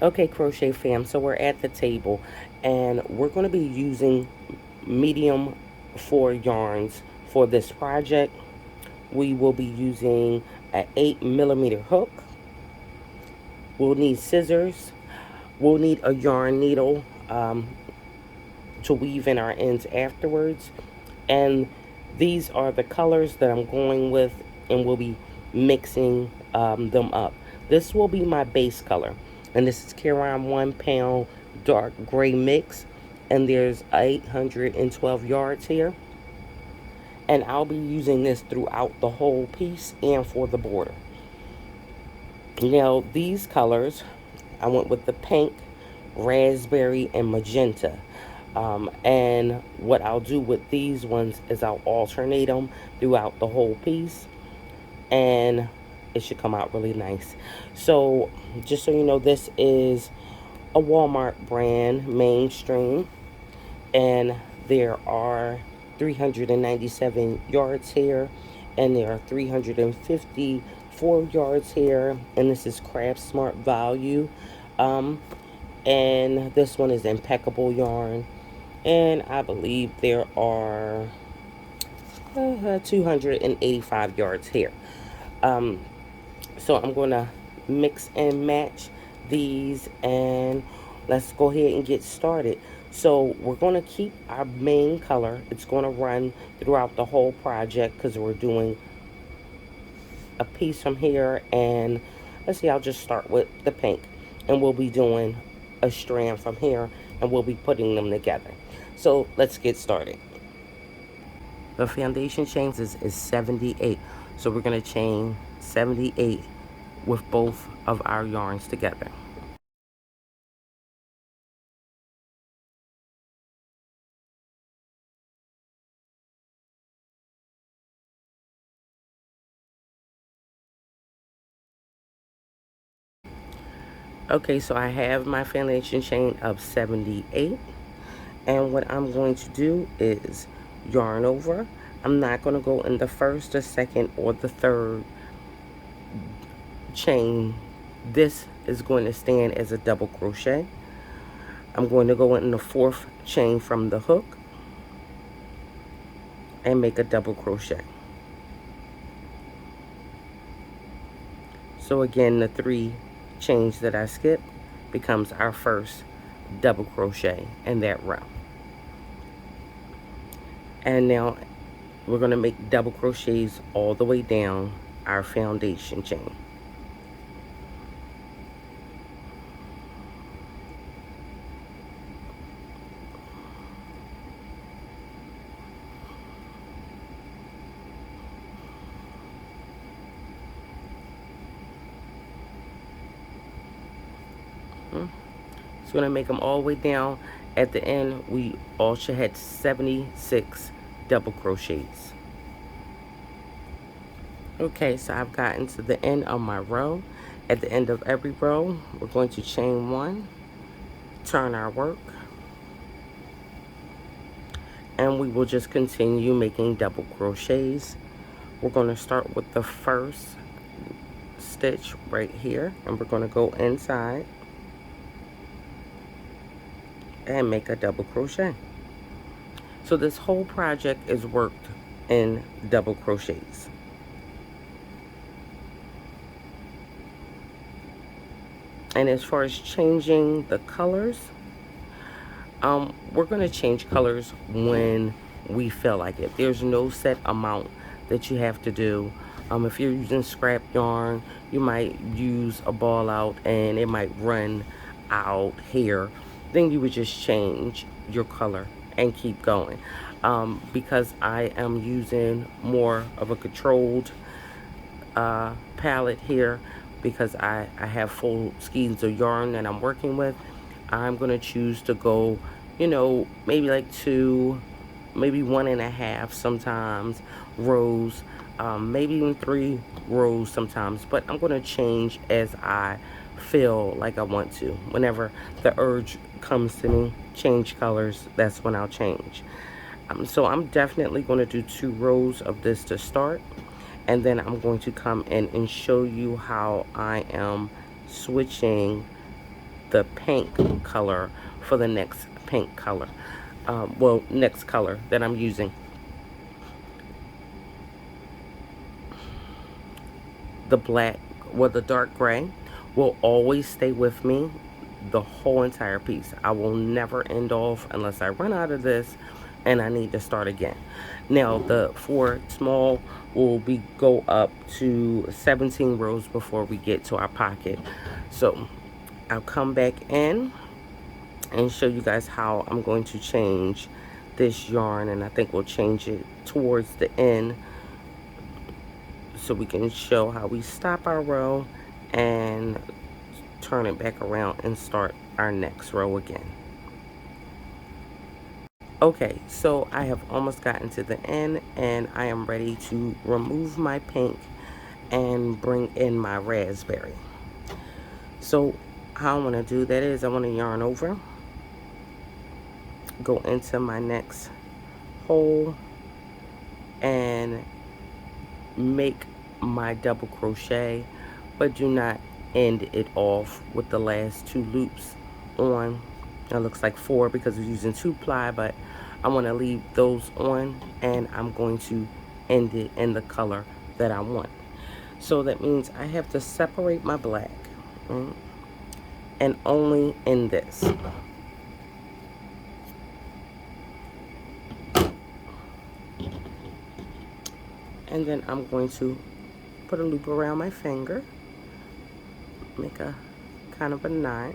Okay, crochet fam, so we're at the table and we're going to be using medium 4 yarns for this project. We will be using an 8mm hook. We'll need scissors. We'll need a yarn needle to weave in our ends afterwards. And these are the colors that I'm going with, and we'll be mixing them up. This will be my base color, and this is Caron 1 pound dark gray mix, and there's 812 yards here, and I'll be using this throughout the whole piece and for the border. Now these colors, I went with the pink, raspberry, and magenta. And what I'll do with these ones is I'll alternate them throughout the whole piece, and it should come out really nice. So just so you know, this is a Walmart brand, mainstream, and there are 397 yards here, and there are 354 yards here, and this is Craft Smart Value. Um, and this one is impeccable yarn, and I believe there are 285 yards here. Um, so I'm going to mix and match these, and let's go ahead and get started. So we're going to keep our main color. It's going to run throughout the whole project because we're doing a piece from here, and let's see, I'll just start with the pink, and we'll be doing a strand from here, and we'll be putting them together. So let's get started. The foundation chains is 78, so we're going to chain 78 with both of our yarns together. Okay, so I have my foundation chain of 78, and what I'm going to do is yarn over. I'm not going to go in the first, the second, or the third chain. This is going to stand as a double crochet. I'm going to go in the fourth chain from the hook and make a double crochet. So again, the 3 chains that I skipped becomes our first double crochet in that row. And now we're going to make double crochets all the way down our foundation chain. It's going to make them all the way down. At the end, we also had 76 double crochets. Okay, so I've gotten to the end of my row. At the end of every row, we're going to chain 1, turn our work, and we will just continue making double crochets. We're going to start with the first stitch right here, and we're going to go inside and make a double crochet. So this whole project is worked in double crochets. And as far as changing the colors, we're going to change colors when we feel like it. There's no set amount that you have to do. If you're using scrap yarn, you might use a ball out and it might run out here. Then you would just change your color and keep going. Because I am using more of a controlled palette here, because I have full skeins of yarn that I'm working with, I'm going to choose to go, you know, maybe like 2, maybe 1.5 sometimes rows, maybe even 3 rows sometimes, but I'm going to change as I feel like I want to. Whenever the urge comes to me, change colors, that's when I'll change. So I'm definitely going to do 2 rows of this to start, and then I'm going to come in and show you how I am switching the pink color for the next pink color. Well, next color that I'm using. The black, well, the dark gray will always stay with me the whole entire piece. I will never end off unless I run out of this and I need to start again. Now the for small will be go up to 17 rows before we get to our pocket. So I'll come back in and show you guys how I'm going to change this yarn, and I think we'll change it towards the end so we can show how we stop our row and turn it back around and start our next row again. Okay, so I have almost gotten to the end and I am ready to remove my pink and bring in my raspberry. So how I want to do that is I want to yarn over, go into my next hole and make my double crochet, but do not end it off with the last 2 loops on. It looks like 4 because we're using 2-ply, but I want to leave those on and I'm going to end it in the color that I want. So that means I have to separate my black, right? And only in this. And then I'm going to put a loop around my finger, make a kind of a knot,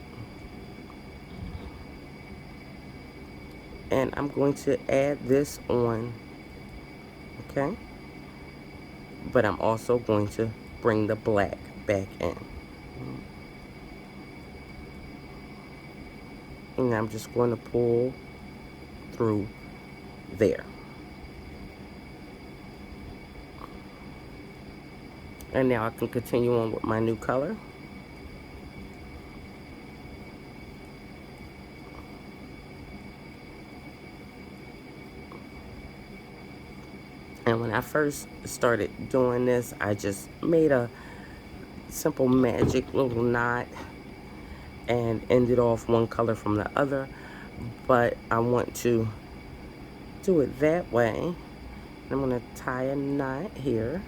and I'm going to add this on, okay? But I'm also going to bring the black back in. And I'm just going to pull through there. And now I can continue on with my new color. And when I first started doing this, I just made a simple magic little knot and ended off one color from the other. But I want to do it that way. I'm going to tie a knot here.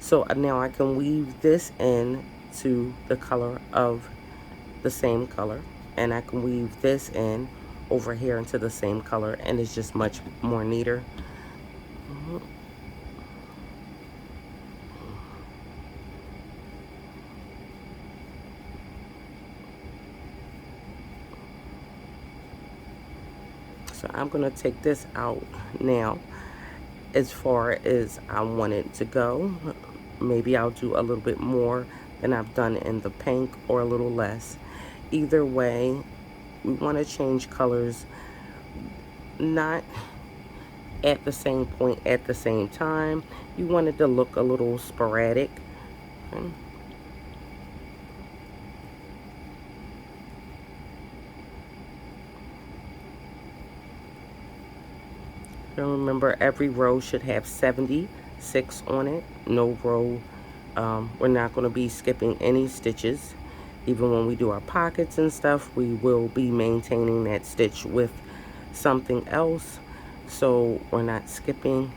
So now I can weave this in to the color of the same color, and I can weave this in over here into the same color, and it's just much more neater. So I'm going to take this out now as far as I want it to go. Maybe I'll do a little bit more than I've done in the pink or a little less. Either way, we want to change colors not at the same point at the same time. You want it to look a little sporadic. Okay. Remember, every row should have 76 on it. No row, we're not going to be skipping any stitches. Even when we do our pockets and stuff, we will be maintaining that stitch with something else. So we're not skipping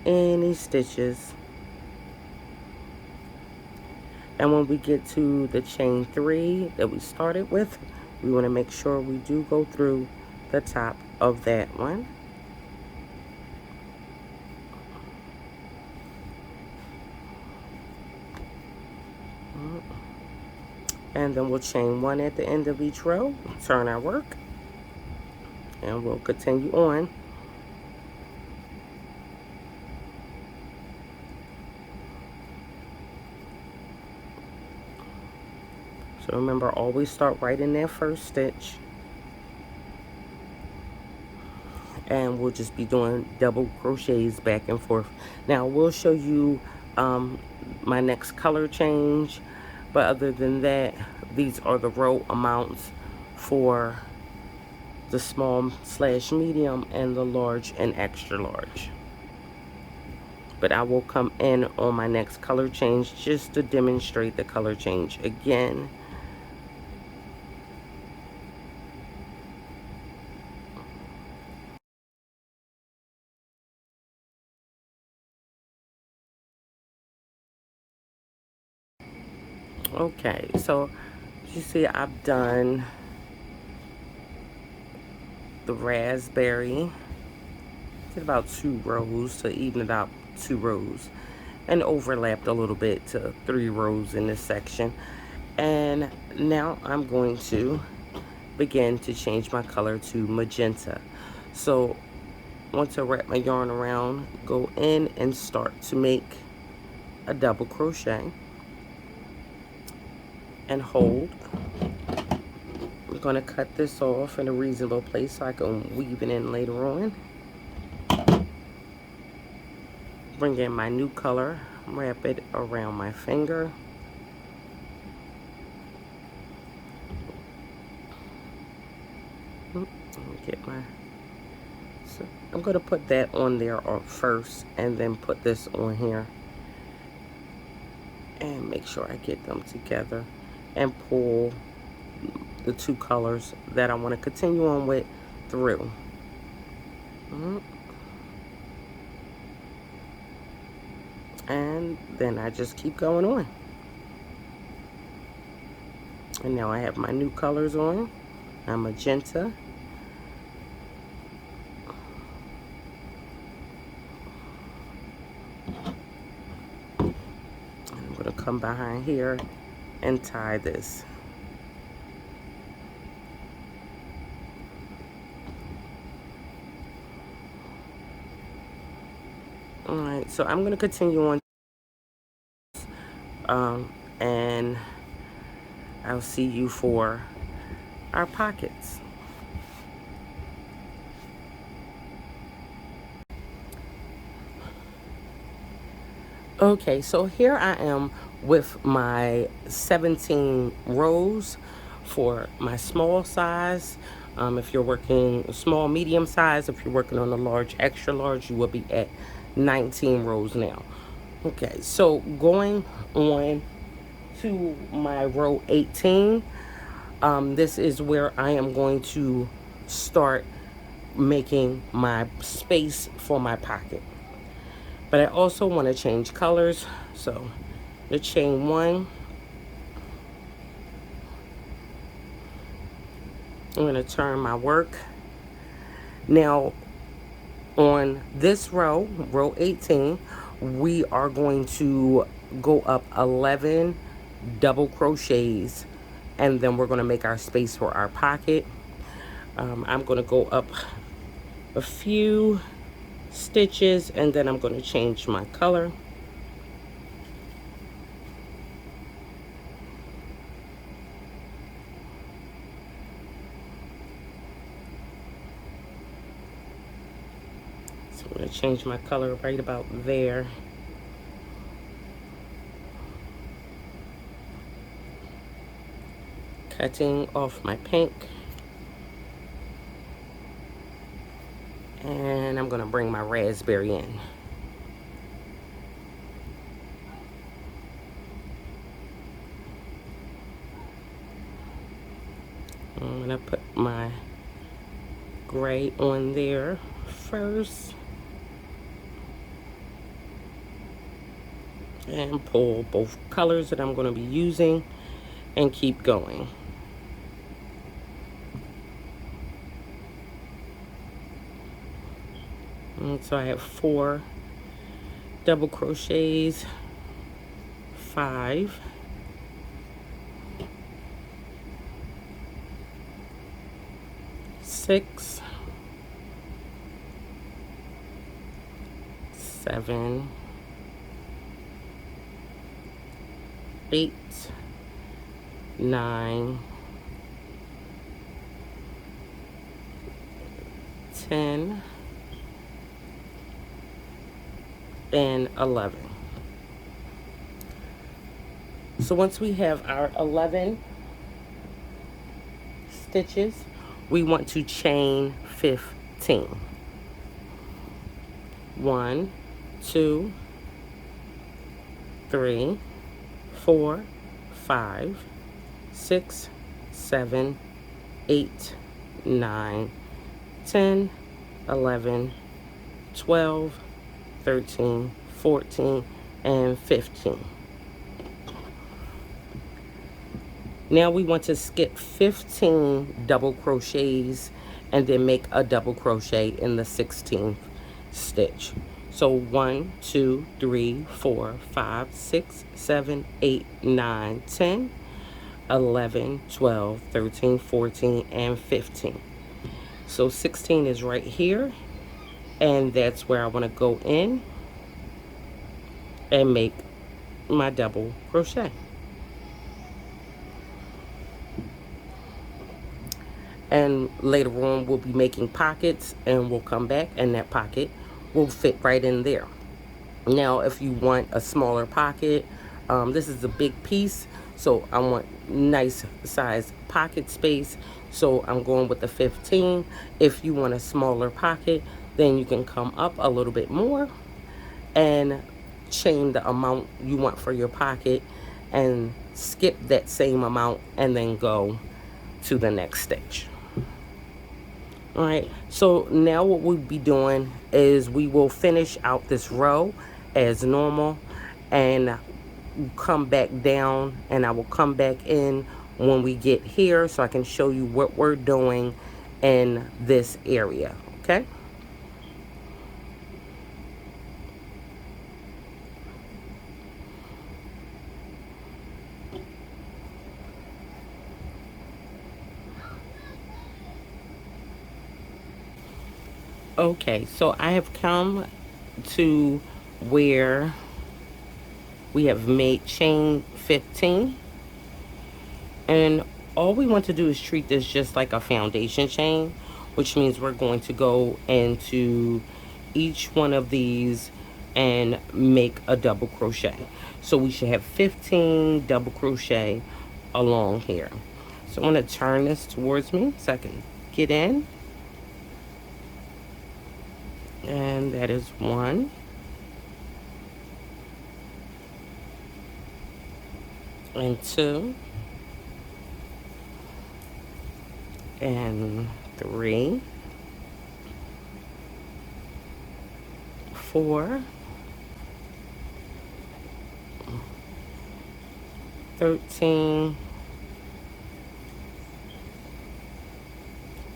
any stitches. And when we get to the chain 3 that we started with, we want to make sure we do go through the top of that one. And then we'll chain 1 at the end of each row, turn our work, and we'll continue on. So remember, always start right in that first stitch. And we'll just be doing double crochets back and forth. Now we'll show you my next color change, but other than that, these are the row amounts for the small / medium and the large and extra large. But I will come in on my next color change just to demonstrate the color change again. Okay, so you see I've done the raspberry. Did about 2 rows to even it out, 2 rows, and overlapped a little bit to 3 rows in this section. And now I'm going to begin to change my color to magenta. So once I wrap my yarn around, go in and start to make a double crochet and hold. I'm going to cut this off in a reasonable place so I can weave it in later on. Bring in my new color, wrap it around my finger. Get my, so I'm going to put that on there first and then put this on here and make sure I get them together and pull the 2 colors that I want to continue on with through. And then I just keep going on. And now I have my new colors on. I'm magenta. And I'm going to come behind here and tie this. Alright, so I'm going to continue on. And I'll see you for our pockets. Okay, so here I am with my 17 rows for my small size. If you're working small, medium size, if you're working on a large, extra large, you will be at 19 rows now. Okay, so going on to my row 18, this is where I am going to start making my space for my pocket. But I also want to change colors. So the chain 1, I'm going to turn my work. Now on this row, row 18, we are going to go up 11 double crochets, and then we're going to make our space for our pocket. I'm going to go up a few stitches and then I'm going to change my color. So I'm going to change my color right about there. Cutting off my pink. And I'm going to bring my raspberry in. I'm going to put my gray on there first. And pull both colors that I'm going to be using and keep going. And so I have 4 double crochets, 5, 6, 7, 8, 9, 10, and 11. So once we have our 11 stitches, we want to chain 15. 1, 2, 3, 4, 5, 6, 7, 8, 9, 10, 11, 12, 13, 14, and 15. Now we want to skip 15 double crochets and then make a double crochet in the 16th stitch. So 1, 2, 3, 4, 5, 6, 7, 8, 9, 10, 11, 12, 13, 14, and 15. So 16 is right here, and that's where I want to go in and make my double crochet. And later on we'll be making pockets, and we'll come back and that pocket will fit right in there. Now if you want a smaller pocket, this is a big piece, so I want nice size pocket space, so I'm going with the 15. If you want a smaller pocket, then you can come up a little bit more and chain the amount you want for your pocket and skip that same amount and then go to the next stitch. All right, so now what we'll be doing is we will finish out this row as normal and come back down, and I will come back in when we get here so I can show you what we're doing in this area, okay? Okay, so I have come to where we have made chain 15, and all we want to do is treat this just like a foundation chain, which means we're going to go into each one of these and make a double crochet. So we should have 15 double crochet along here. So I'm going to turn this towards me so I can get in. And that is 1, and 2, and 3, 4, 13,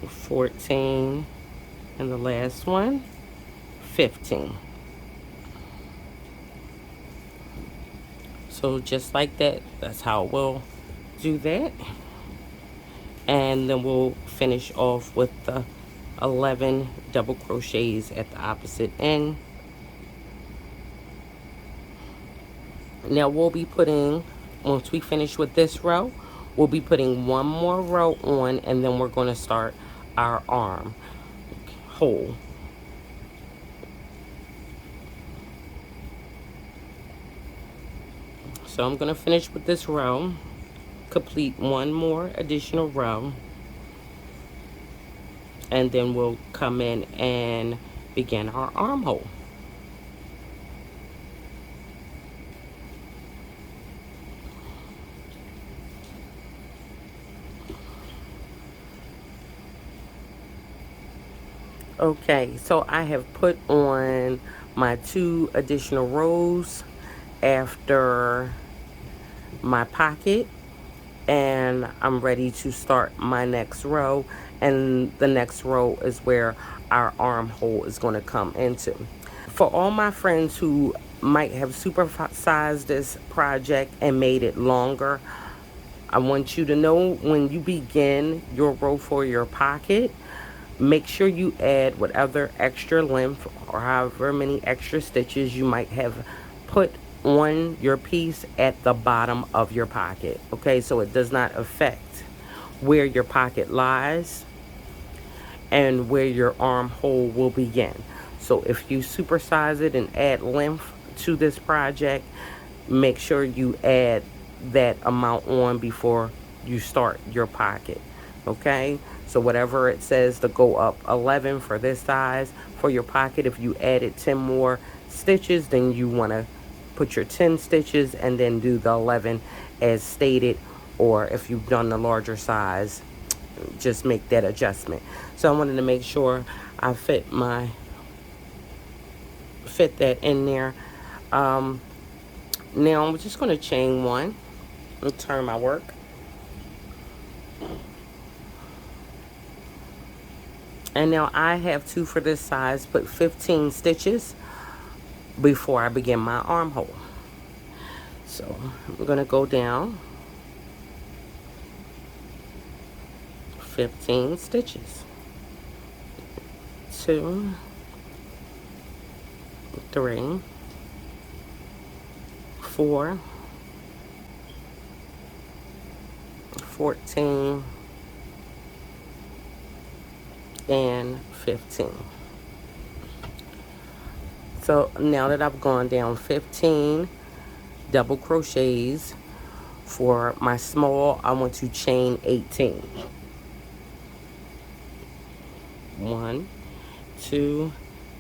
14, and the last one, 15. So just like that, that's how we'll do that. And then we'll finish off with the 11 double crochets at the opposite end. Now we'll be putting, once we finish with this row, we'll be putting one more row on, and then we're going to start our armhole. So I'm going to finish with this row, complete one more additional row, and then we'll come in and begin our armhole. Okay, so I have put on my 2 additional rows after my pocket, and I'm ready to start my next row, and the next row is where our armhole is going to come into. For all my friends who might have supersized this project and made it longer, I want you to know when you begin your row for your pocket, make sure you add whatever extra length or however many extra stitches you might have put on your piece at the bottom of your pocket, okay? So it does not affect where your pocket lies and where your armhole will begin. So if you supersize it and add length to this project, make sure you add that amount on before you start your pocket, okay? So whatever it says to go up 11 for this size for your pocket, if you added 10 more stitches, then you want to put your 10 stitches and then do the 11 as stated, or if you've done the larger size, just make that adjustment. So I wanted to make sure I fit that in there. Now I'm just going to chain 1 and turn my work. And now I have to, for this size, put 15 stitches before I begin my armhole. So I'm going to go down 15 stitches. 2, 3, 4, 14, and 15. So now that I've gone down 15 double crochets, for my small I want to chain 18. 1, 2,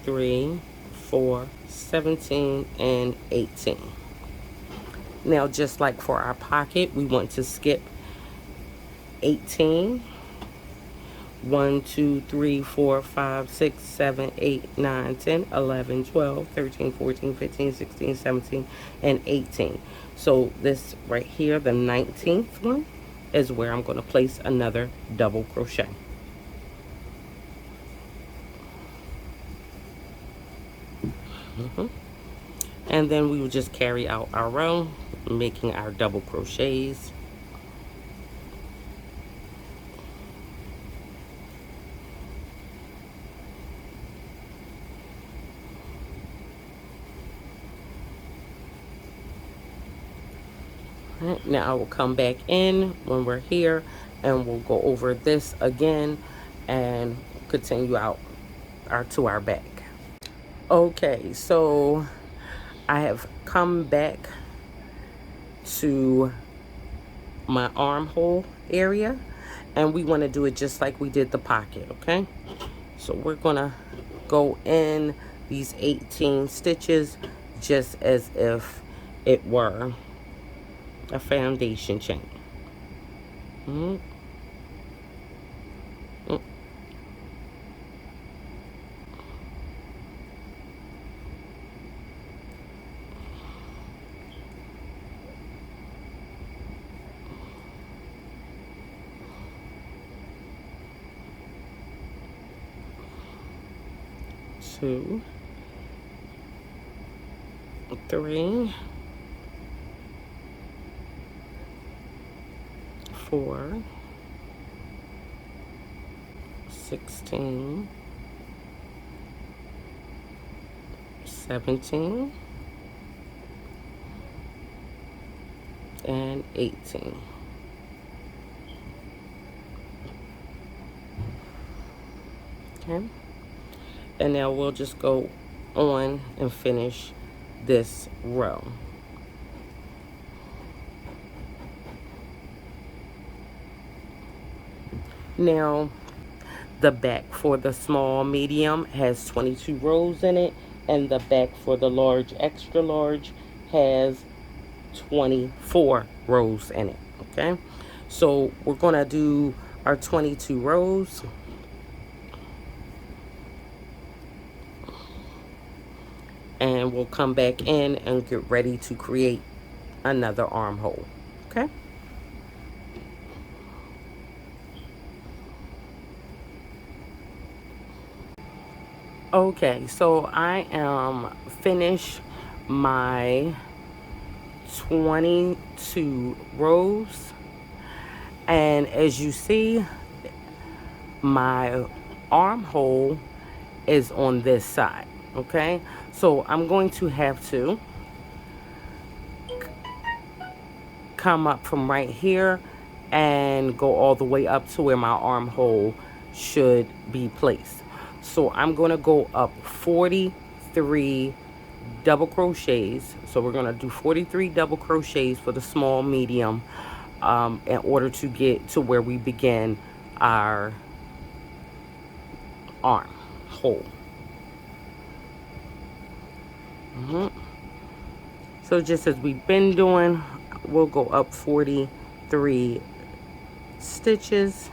3, 4, 17, and 18. Now just like for our pocket, we want to skip 18. 1, 2, 3, 4, 5, 6, 7, 8, 9, 10, 11, 12, 13, 14, 15, 16, 17, and 18. So this right here, the 19th one, is where I'm going to place another double crochet. And then we will just carry out our row, making our double crochets. Right, now I will come back in when we're here and we'll go over this again and continue out to our back. Okay, so I have come back to my armhole area and we want to do it just like we did the pocket, okay? So we're gonna go in these 18 stitches just as if it were a foundation chain. Mm-hmm. 2, 3, 4, 16, 17, and 18. Okay. And now we'll just go on and finish this row. Now, the back for the small medium has 22 rows in it, and the back for the large extra large has 24 rows in it, okay? So we're gonna do our 22 rows. And we'll come back in and get ready to create another armhole, okay? Okay, so I am finished my 22 rows, and as you see, my armhole is on this side, okay? So I'm going to have to come up from right here and go all the way up to where my armhole should be placed. So I'm going to go up 43 double crochets. So we're going to do 43 double crochets for the small medium in order to get to where we begin our armhole. So just as we've been doing, we'll go up 43 stitches.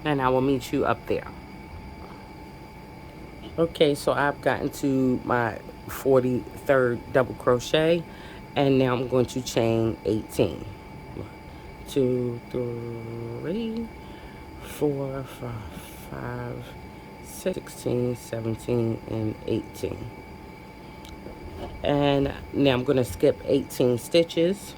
and I will meet you up there. Okay, so I've gotten to my 43rd double crochet, and now I'm going to chain 18. 1, 2, 3, 4, 5, 6, 16, 17, and 18. And now I'm going to skip 18 stitches,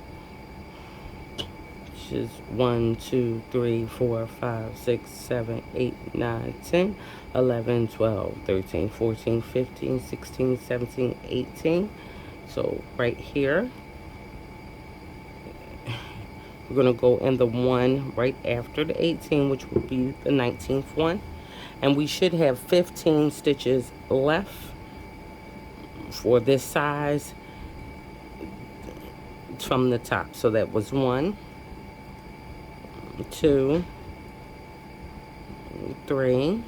which is 1, 2, 3, 4, 5, 6, 7, 8, 9, 10, 11, 12, 13, 14, 15, 16, 17, 18. So right here, we're going to go in the one right after the 18, which will be the 19th one. And we should have 15 stitches left for this size from the top. So that was 1, 2, 3,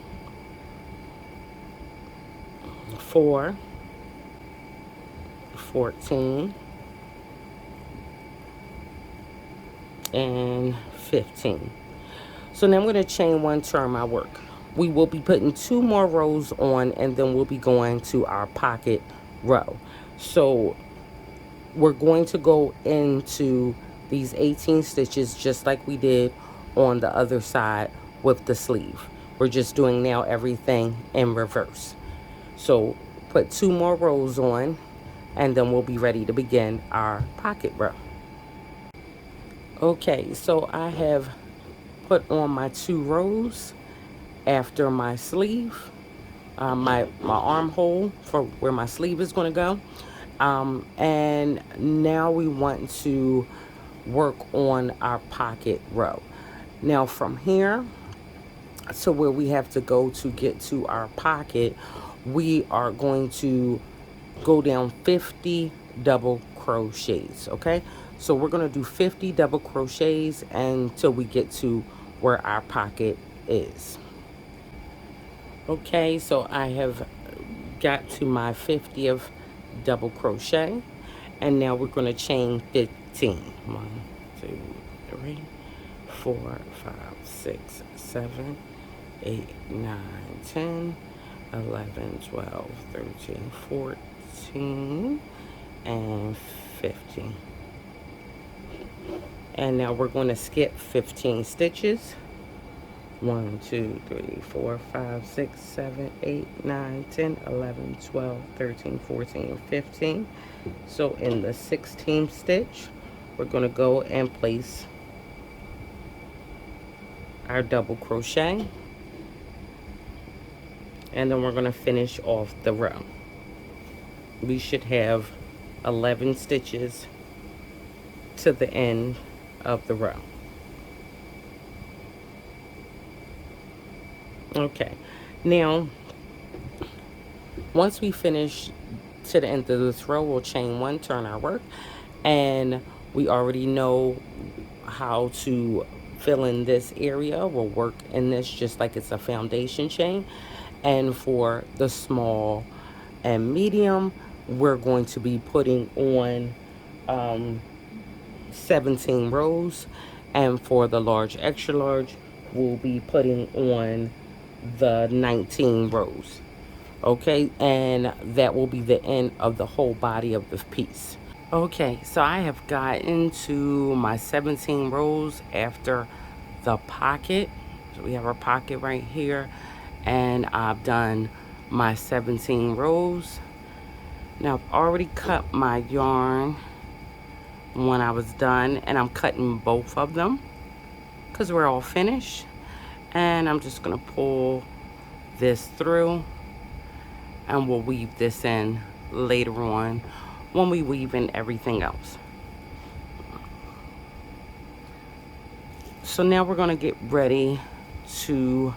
4, 14, and 15. So now I'm going to chain 1 turn my work. We will be putting 2 more rows on, and then we'll be going to our pocket row. So we're going to go into these 18 stitches just like we did on the other side with the sleeve. We're just doing now everything in reverse. So put 2 more rows on, and then we'll be ready to begin our pocket row. Okay, so I have put on my 2 rows after my sleeve, my armhole for where my sleeve is going to go. And now we want to work on our pocket row. Now from here to where we have to go to get to our pocket, we are going to go down 50 double crochets. Okay, so we're going to do 50 double crochets until we get to where our pocket is. Okay, so I have got to my 50th double crochet, and now we're going to chain 15. 1, 2, 3, 4, 5, 6, 7, 8, 9, 10, 11, 12, 13, 14, and 15. And now we're going to skip 15 stitches. 1, 2, 3, 4, 5, 6, 7, 8, 9, 10, 11, 12, 13, 14, and 15. So in the 16th stitch, we're going to go and place our double crochet, and then we're going to finish off the row. We should have 11 stitches to the end of the row. Okay, now once we finish to the end of this row, we'll chain 1 turn our work, and we already know how to fill in this area. We'll work in this just like it's a foundation chain. And for the small and medium, we're going to be putting on 17 rows, and for the large extra large, we'll be putting on the 19 rows. Okay, and that will be the end of the whole body of the piece. Okay, so I have gotten to my 17 rows after the pocket. So we have our pocket right here, and I've done my 17 rows. Now I've already cut my yarn when I was done, and I'm cutting both of them because we're all finished. And I'm just gonna pull this through, and we'll weave this in later on when we weave in everything else. So now we're gonna get ready to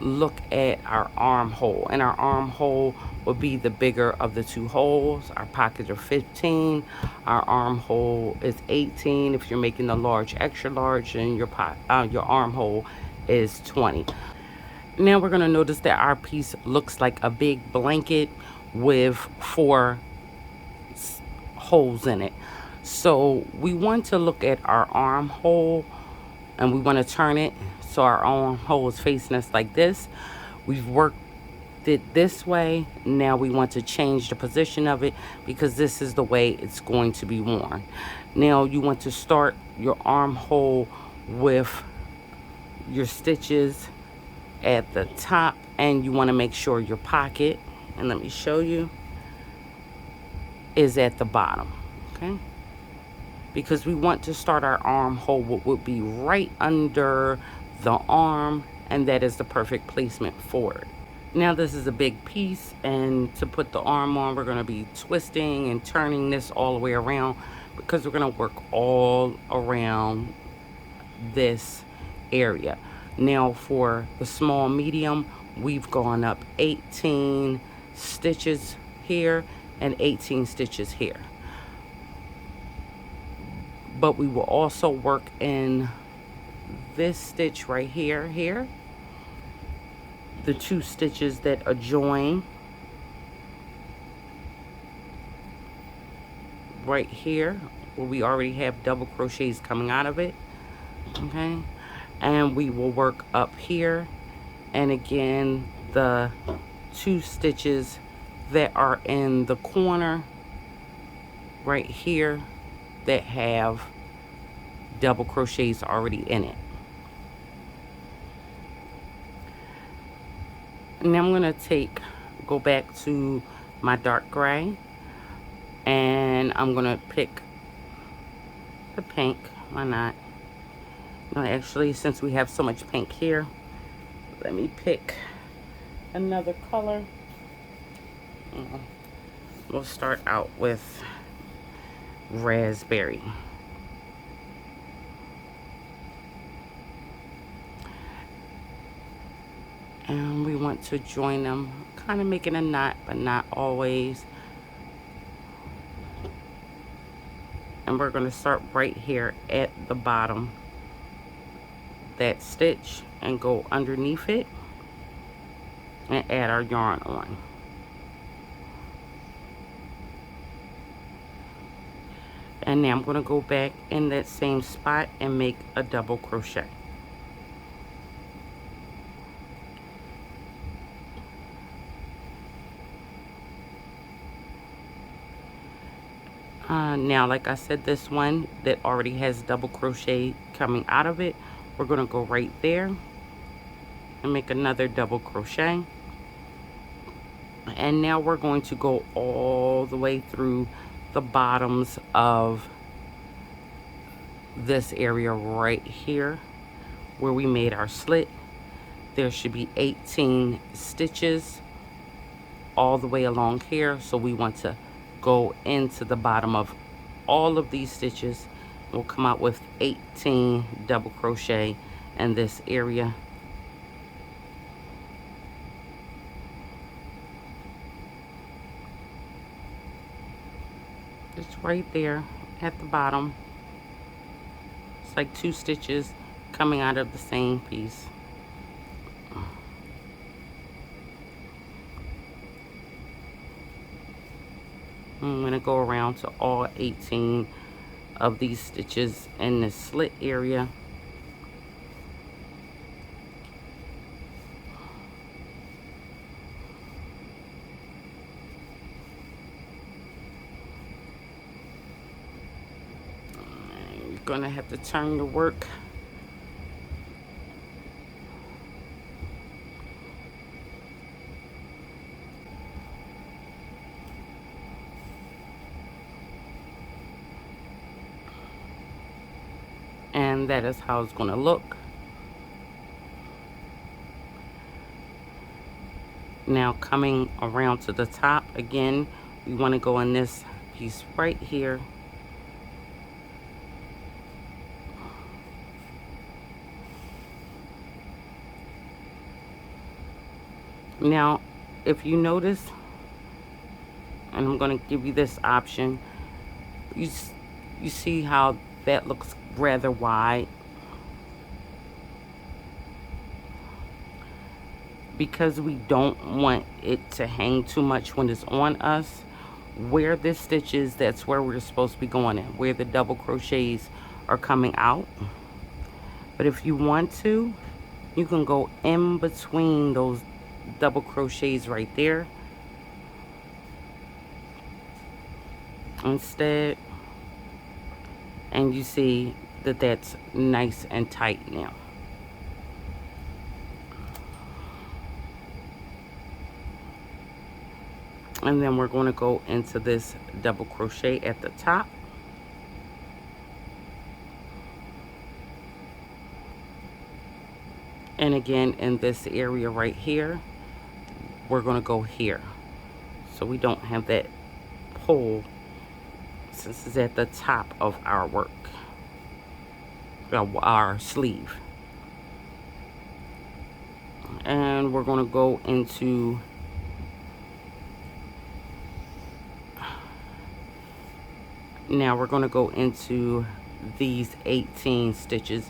look at our armhole, and our armhole will be the bigger of the 2 holes. Our pockets are 15, our armhole is 18 if you're making the large extra large, and your armhole is 20. Now we're going to notice that our piece looks like a big blanket with 4 holes in it. So we want to look at our armhole and we want to turn it so our armhole is facing us like this. We've worked it this way. Now we want to change the position of it because this is the way it's going to be worn. Now you want to start your armhole with your stitches at the top, and you want to make sure your pocket, and let me show you, is at the bottom, okay? Because we want to start our armhole what would be right under the arm, and that is the perfect placement for it. Now this is a big piece, and to put the arm on, we're going to be twisting and turning this all the way around because we're going to work all around this area. Now for the small medium, we've gone up 18 stitches here and 18 stitches here. But we will also work in this stitch right here, the 2 stitches that adjoin right here where we already have double crochets coming out of it, okay? And we will work up here, and again the 2 stitches that are in the corner right here that have double crochets already in it. And I'm going to go back to my dark gray, and I'm going to pick the pink. Why not? No, actually, since we have so much pink here, let me pick another color. We'll start out with raspberry. And we want to join them, kind of making a knot, but not always. And we're going to start right here at the bottom, that stitch, and go underneath it and add our yarn on. And now I'm going to go back in that same spot and make a double crochet. Now, like I said, this one that already has double crochet coming out of it, we're going to go right there and make another double crochet. And now we're going to go all the way through the bottoms of this area right here where we made our slit. There should be 18 stitches all the way along here, so we want to go into the bottom of all of these stitches. We'll come out with 18 double crochet in this area. It's right there at the bottom. It's like 2 stitches coming out of the same piece. I'm going to go around to all 18 of these stitches in the slit area. You're going to have to turn your work. And that is how it's going to look. Now coming around to the top again, we want to go in this piece right here. Now, if you notice, and I'm going to give you this option, you see how that looks rather wide, because we don't want it to hang too much when it's on us. Where this stitch is, that's where we're supposed to be going in, where the double crochets are coming out. But if you want to, you can go in between those double crochets right there instead, and you see that that's nice and tight now. And then we're going to go into this double crochet at the top. And again, in this area right here, we're going to go here. So we don't have that pull since it's at the top of our work, our sleeve. And we're going to go into these 18 stitches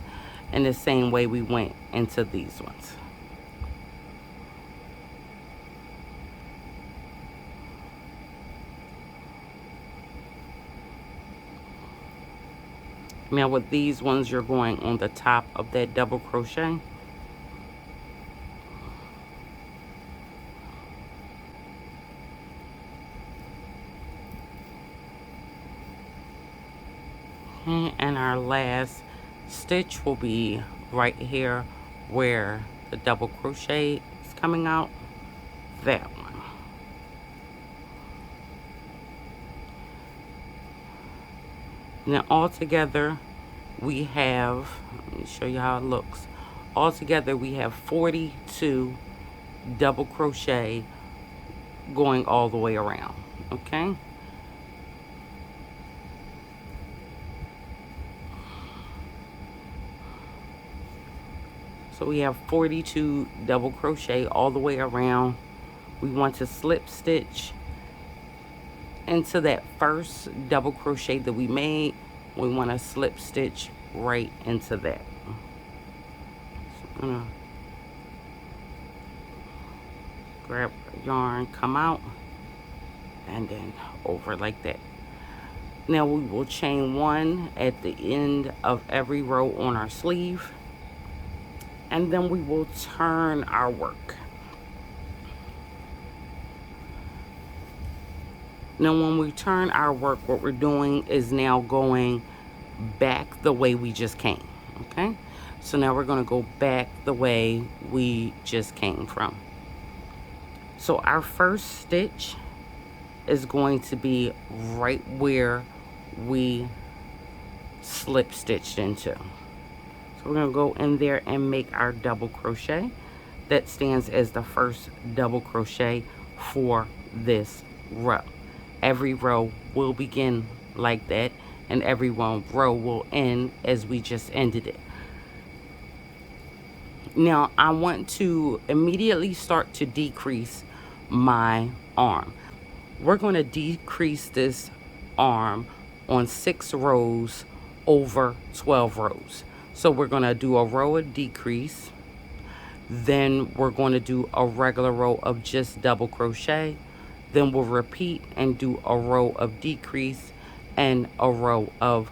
in the same way we went into these ones. Now with these ones, you're going on the top of that double crochet. And our last stitch will be right here where the double crochet is coming out, that one. Now all together we have, let me show you how it looks. All together we have 42 double crochet going all the way around, okay? So we have 42 double crochet all the way around. We want to slip stitch into that first double crochet that we made. We want to slip stitch right into that. So I'm gonna grab yarn, come out, and then over like that. Now we will chain one at the end of every row on our sleeve, and then we will turn our work. Now when we turn our work, what we're doing is now going back the way we just came, okay? So now we're gonna go back the way we just came from. So our first stitch is going to be right where we slip stitched into. So we're gonna go in there and make our double crochet. That stands as the first double crochet for this row. Every row will begin like that, and every one row will end as we just ended it. Now I want to immediately start to decrease my arm. We're going to decrease this arm on 6 rows over 12 rows. So we're going to do a row of decrease, then we're going to do a regular row of just double crochet, then we'll repeat and do a row of decrease and a row of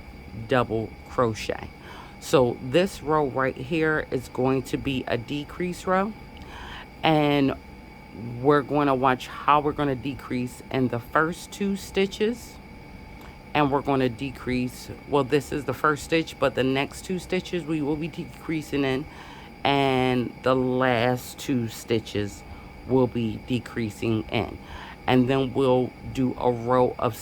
double crochet. So this row right here is going to be a decrease row, and we're going to watch how we're going to decrease in the first 2 stitches, and we're going to decrease, well, this is the first stitch, but the next 2 stitches we will be decreasing in, and the last 2 stitches will be decreasing in. And then we'll do a row of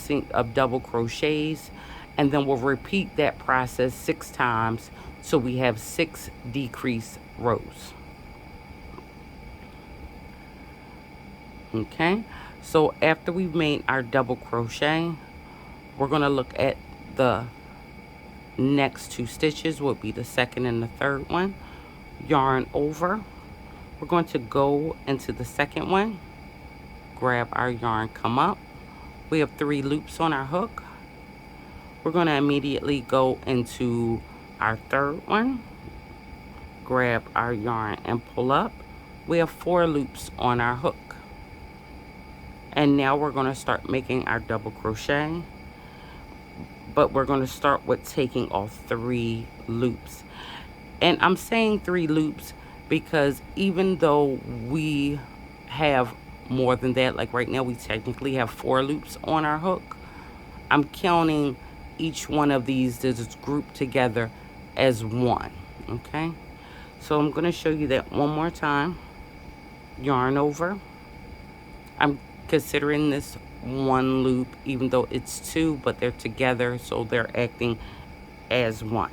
double crochets, and then we'll repeat that process 6 times, so we have 6 decrease rows. Okay, so after we've made our double crochet, we're going to look at the next 2 stitches, will be the second and the third one. Yarn over, we're going to go into the second one, grab our yarn, come up. We have 3 loops on our hook. We're going to immediately go into our third one, grab our yarn and pull up. We have 4 loops on our hook, and now we're going to start making our double crochet, but we're going to start with taking off 3 loops. And I'm saying 3 loops because even though we have more than that, like right now we technically have 4 loops on our hook, I'm counting each one of these that is grouped together as one. Okay, so I'm going to show you that one more time. Yarn over. I'm considering this one loop even though it's 2, but they're together, so they're acting as one.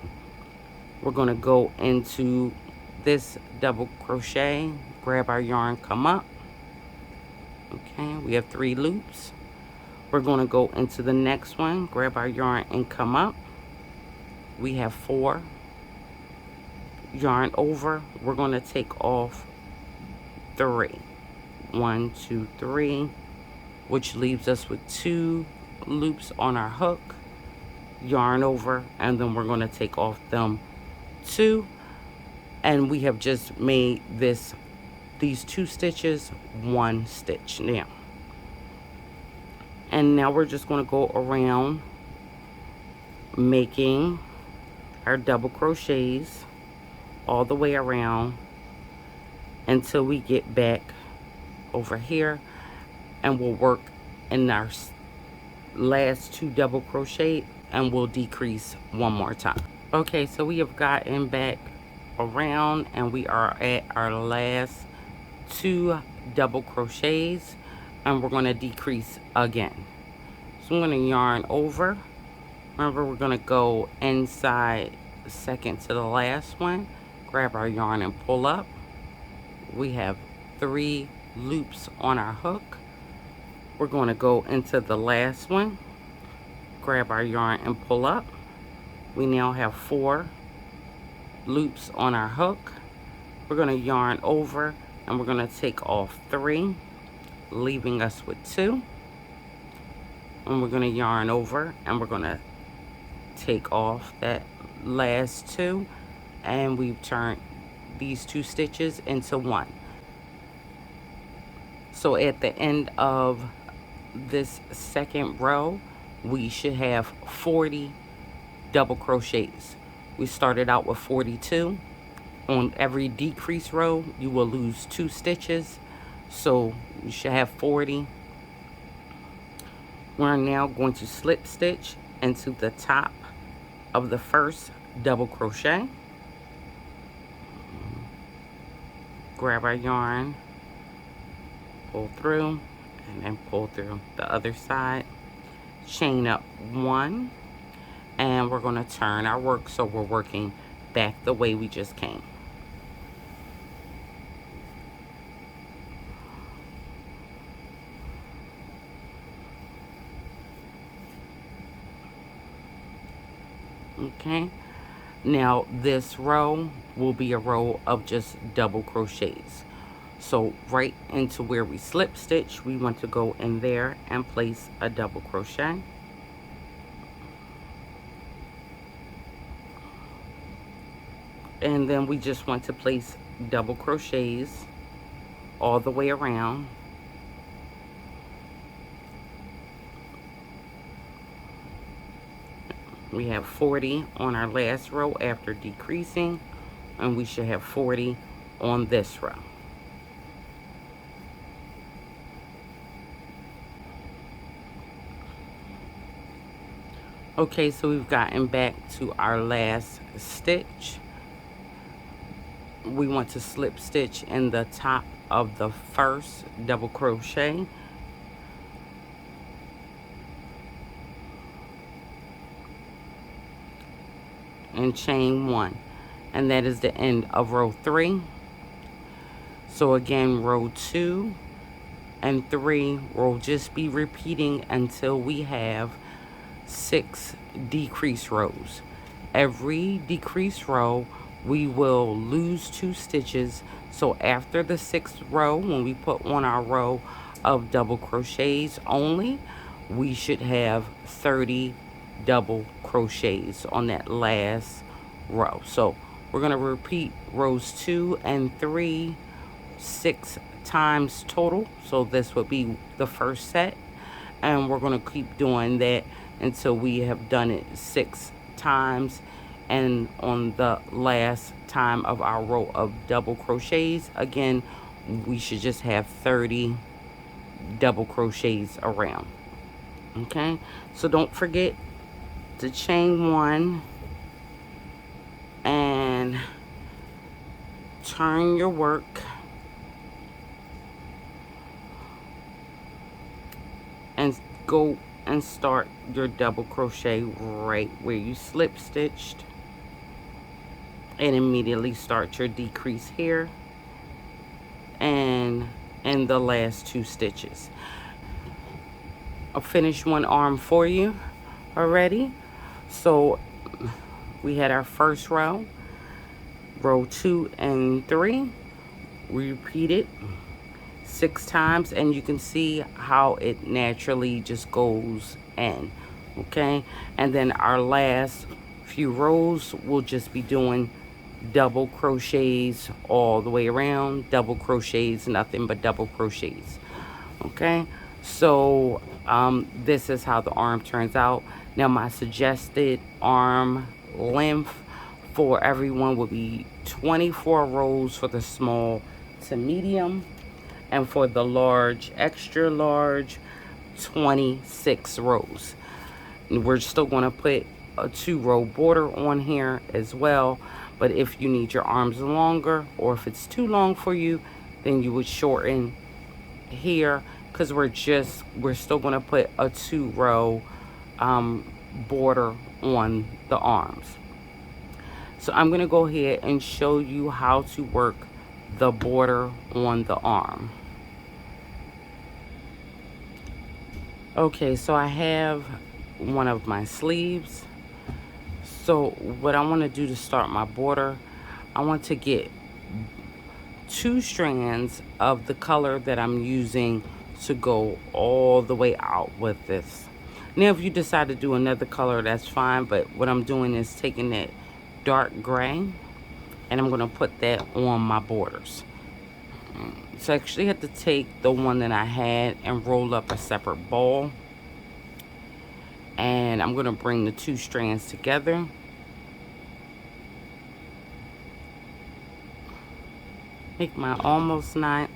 We're going to go into this double crochet, grab our yarn, come up. Okay, we have 3 loops. We're going to go into the next one, grab our yarn and come up. We have 4. Yarn over. We're going to take off 3. 1, 2, 3, which leaves us with 2 loops on our hook. Yarn over, and then we're going to take off them 2, and we have just made these 2 stitches 1 stitch now. And now we're just going to go around making our double crochets all the way around until we get back over here, and we'll work in our last 2 double crochet and we'll decrease one more time. Okay, so we have gotten back around and we are at our last 2 double crochets, and we're going to decrease again. So I'm going to yarn over. Remember, we're going to go inside second to the last one, grab our yarn and pull up. We have 3 loops on our hook. We're going to go into the last one, grab our yarn and pull up. We now have 4 loops on our hook. We're going to yarn over and we're going to take off 3, leaving us with 2. And we're going to yarn over and we're going to take off that last 2, and we've turned these 2 stitches into 1. So at the end of this second row, we should have 40 double crochets. We started out with 42. On every decrease row, you will lose 2 stitches, so you should have 40. We're now going to slip stitch into the top of the first double crochet. Grab our yarn, pull through, and then pull through the other side. Chain up 1, and we're going to turn our work so we're working back the way we just came. Okay, now this row will be a row of just double crochets. So right into where we slip stitch, we want to go in there and place a double crochet. And then we just want to place double crochets all the way around. We have 40 on our last row after decreasing, and we should have 40 on this row. Okay, so we've gotten back to our last stitch. We want to slip stitch in the top of the first double crochet. And chain 1, and that is the end of row 3. So again, row 2 and 3 will just be repeating until we have 6 decrease rows. Every decrease row we will lose 2 stitches. So after the 6th row, when we put on our row of double crochets only, we should have 30 double crochets on that last row. So we're going to repeat rows 2 and 3 6 times total. So this would be the first set, and we're going to keep doing that until we have done it 6 times, And on the last time of our row of double crochets, again, we should just have 30 double crochets around. Okay, so don't forget to chain 1 and turn your work and go and start your double crochet right where you slip stitched, and immediately start your decrease here and in the last 2 stitches. I'll finish one arm for you already. So we had our first row, row 2 and 3. We repeat it 6 times, and you can see how it naturally just goes in. Okay, and then our last few rows we'll just be doing double crochets all the way around, double crochets, nothing but double crochets. Okay, so this is how the arm turns out. Now my suggested arm length for everyone would be 24 rows for the small to medium, and for the large, extra large, 26 rows. And we're still going to put a 2-row border on here as well, but if you need your arms longer, or if it's too long for you, then you would shorten here, because we're still going to put a 2-row border on the arms. So I'm going to go ahead and show you how to work the border on the arm. Okay, so I have one of my sleeves. So what I want to do to start my border, I want to get 2 strands of the color that I'm using to go all the way out with this. Now if you decide to do another color, that's fine, but what I'm doing is taking that dark gray and I'm going to put that on my borders. So I actually had to take the one that I had and roll up a separate ball, and I'm going to bring the 2 strands together. Make my almost knot,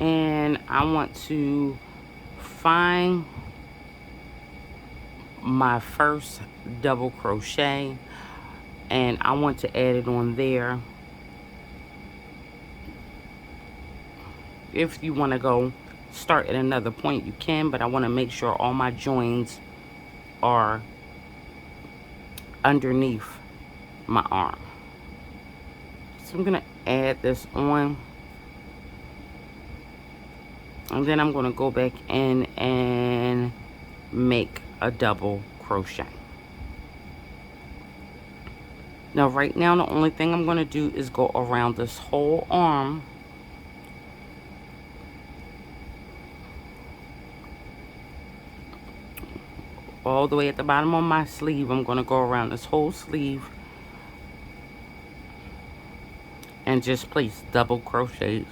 and I want to find my first double crochet, and I want to add it on there. If you want to go start at another point, you can, but I want to make sure all my joins are underneath my arm. So I'm going to add this on, and then I'm going to go back in and make a double crochet. Now right now the only thing I'm going to do is go around this whole arm all the way at the bottom of my sleeve. I'm going to go around this whole sleeve and just place double crochets.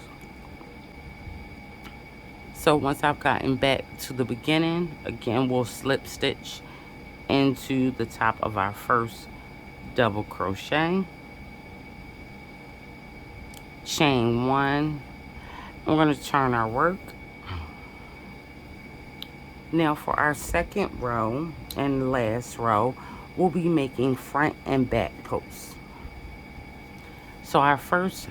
So once I've gotten back to the beginning, again we'll slip stitch into the top of our first double crochet, chain 1. We're going to turn our work. Now for our second row and last row, we'll be making front and back posts. So our first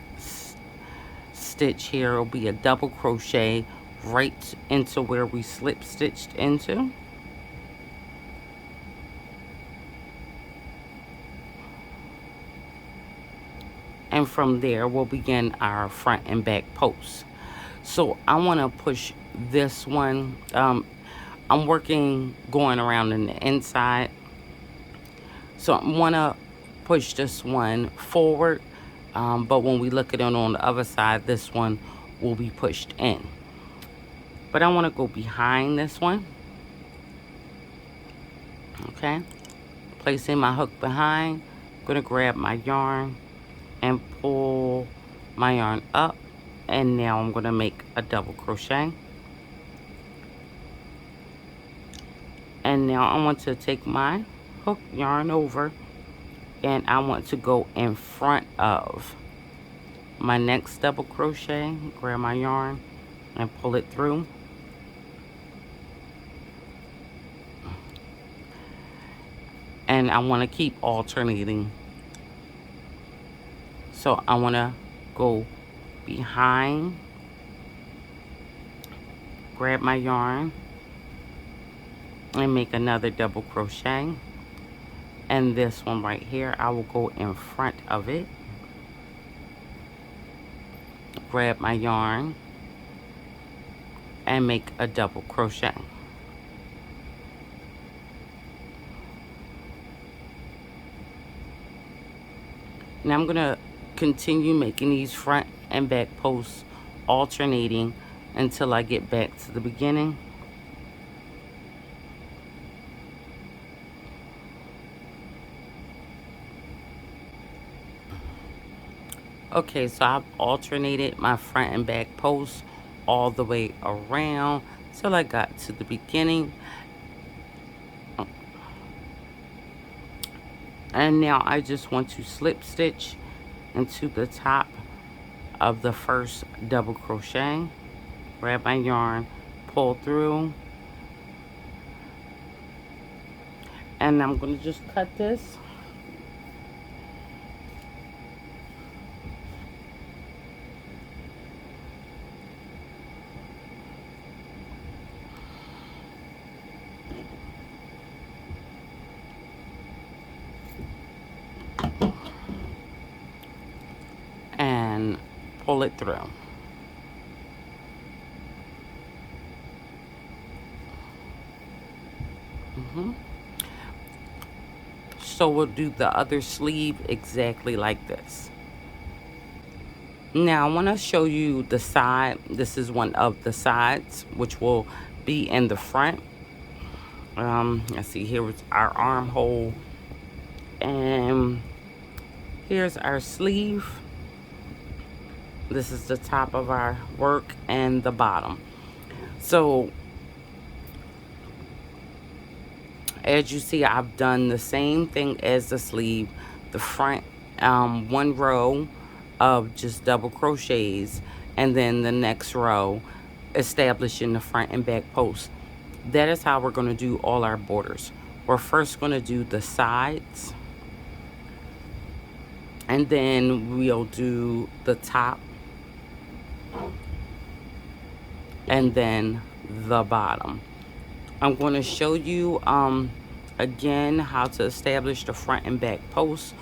stitch here will be a double crochet right into where we slip stitched into. And from there we'll begin our front and back posts. So I want to push this one. I'm working going around in the inside, so I want to push this one forward, but when we look at it on the other side, this one will be pushed in. But I want to go behind this one. Okay, placing my hook behind, I'm going to grab my yarn and pull my yarn up, and now I'm going to make a double crochet. And now I want to take my hook yarn over and I want to go in front of my next double crochet. Grab my yarn and pull it through. And I want to keep alternating. So I want to go behind, grab my yarn, and make another double crochet. And this one right here, I will go in front of it, grab my yarn, and make a double crochet. Now I'm going to continue making these front and back posts alternating until I get back to the beginning. Okay, so I've alternated my front and back posts all the way around till I got to the beginning. And now I just want to slip stitch into the top of the first double crochet, grab my yarn, pull through, and I'm going to just cut this. And pull it through. So we'll do the other sleeve exactly like this. Now I want to show you the side. This is one of the sides, which will be in the front. Let's see, here is our armhole, and here's our sleeve. This is the top of our work and the bottom. So as you see, I've done the same thing as the sleeve. The front, one row of just double crochets, and then the next row establishing the front and back posts. That is how we're going to do all our borders. We're first going to do the sides, and then we'll do the top, and then the bottom. I'm going to show you again how to establish the front and back posts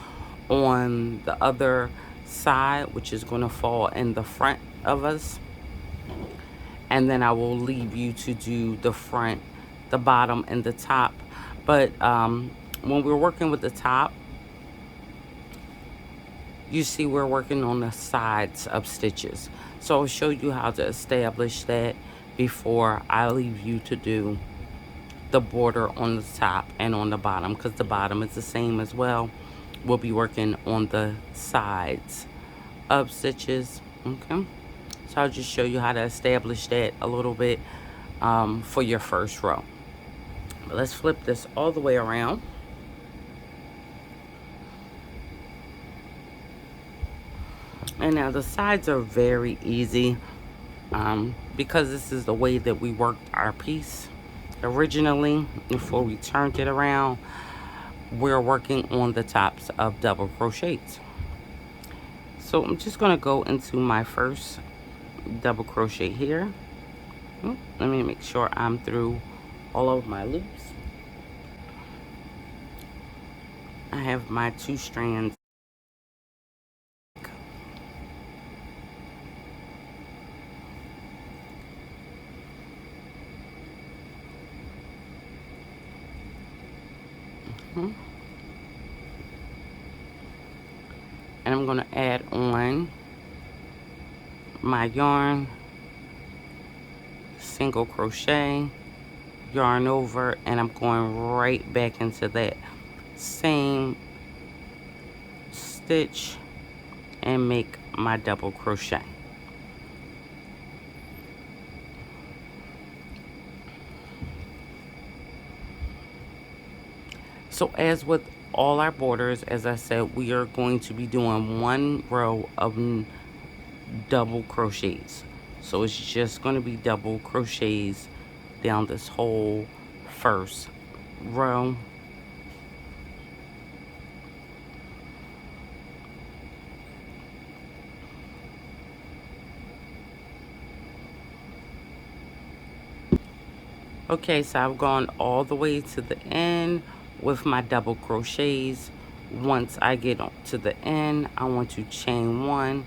on the other side, which is going to fall in the front of us, and then I will leave you to do the front, the bottom, and the top. But when we're working with the top, you see we're working on the sides of stitches. So I'll show you how to establish that before I leave you to do the border on the top and on the bottom, because the bottom is the same as well. We'll be working on the sides of stitches. Okay, so I'll just show you how to establish that a little bit for your first row. But let's flip this all the way around. And now the sides are very easy because this is the way that we worked our piece originally. Before we turned it around, we're working on the tops of double crochets. So I'm just going to go into my first double crochet here. Let me make sure I'm through all of my loops. I have my 2 strands. And I'm going to add on my yarn, single crochet, yarn over, and I'm going right back into that same stitch and make my double crochet. So as with all our borders, as I said, we are going to be doing 1 row of double crochets. So it's just going to be double crochets down this whole first row. Okay, so I've gone all the way to the end with my double crochets. Once I get to the end, I want to chain 1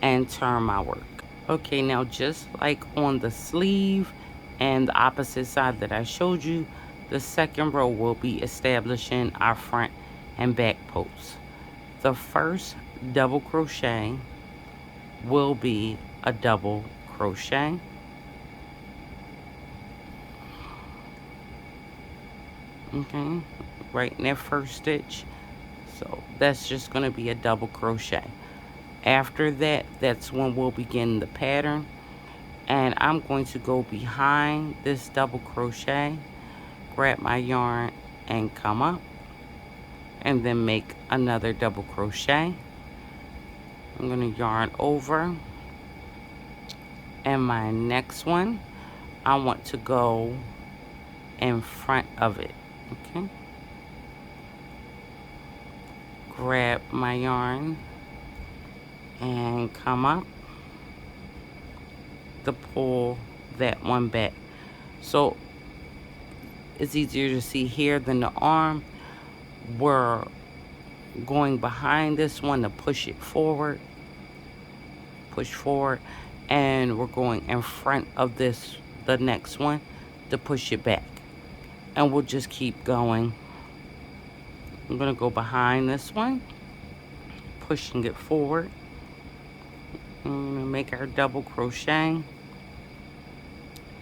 and turn my work. Okay, now just like on the sleeve and the opposite side that I showed you, the second row will be establishing our front and back posts. The first double crochet will be a double crochet. Okay, right in that first stitch. So that's just going to be a double crochet. After that, that's when we'll begin the pattern. And I'm going to go behind this double crochet, grab my yarn and come up, and then make another double crochet. I'm going to yarn over, and my next one, I want to go in front of it. Okay, grab my yarn and come up to pull that one back. So it's easier to see here than the arm. We're going behind this one to push it forward, push forward, and we're going in front of this, the next one, to push it back. And we'll just keep going. I'm going to go behind this one, pushing it forward. I'm going to make our double crochet,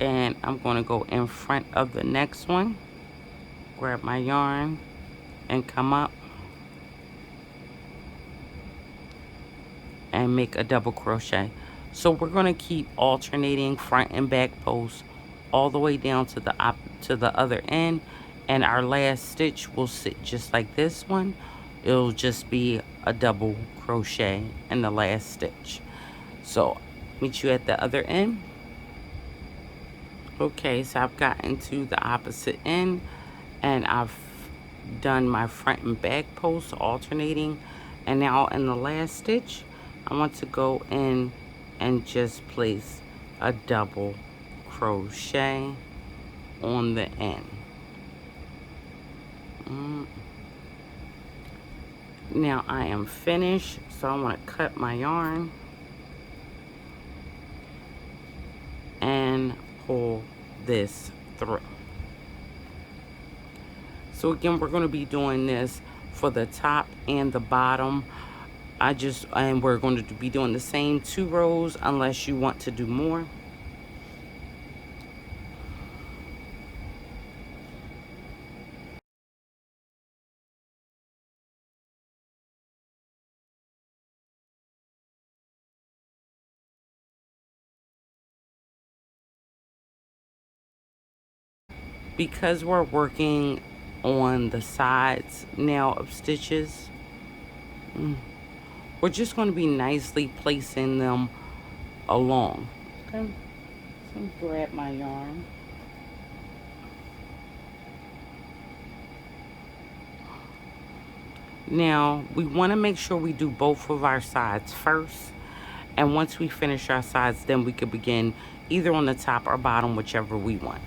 and I'm going to go in front of the next one, grab my yarn and come up and make a double crochet. So we're going to keep alternating front and back posts all the way down to the other end, and our last stitch will sit just like this one. It'll just be a double crochet in the last stitch. So meet you at the other end. Okay, so I've gotten to the opposite end, and I've done my front and back posts alternating, and now in the last stitch I want to go in and just place a double crochet on the end. Now I am finished, so I want to cut my yarn and pull this through. So again, we're going to be doing this for the top and the bottom. And we're going to be doing the same 2 rows unless you want to do more. Because we're working on the sides now of stitches, we're just going to be nicely placing them along. Okay, so grab my yarn. Now we want to make sure we do both of our sides first, and once we finish our sides, then we could begin either on the top or bottom, whichever we want.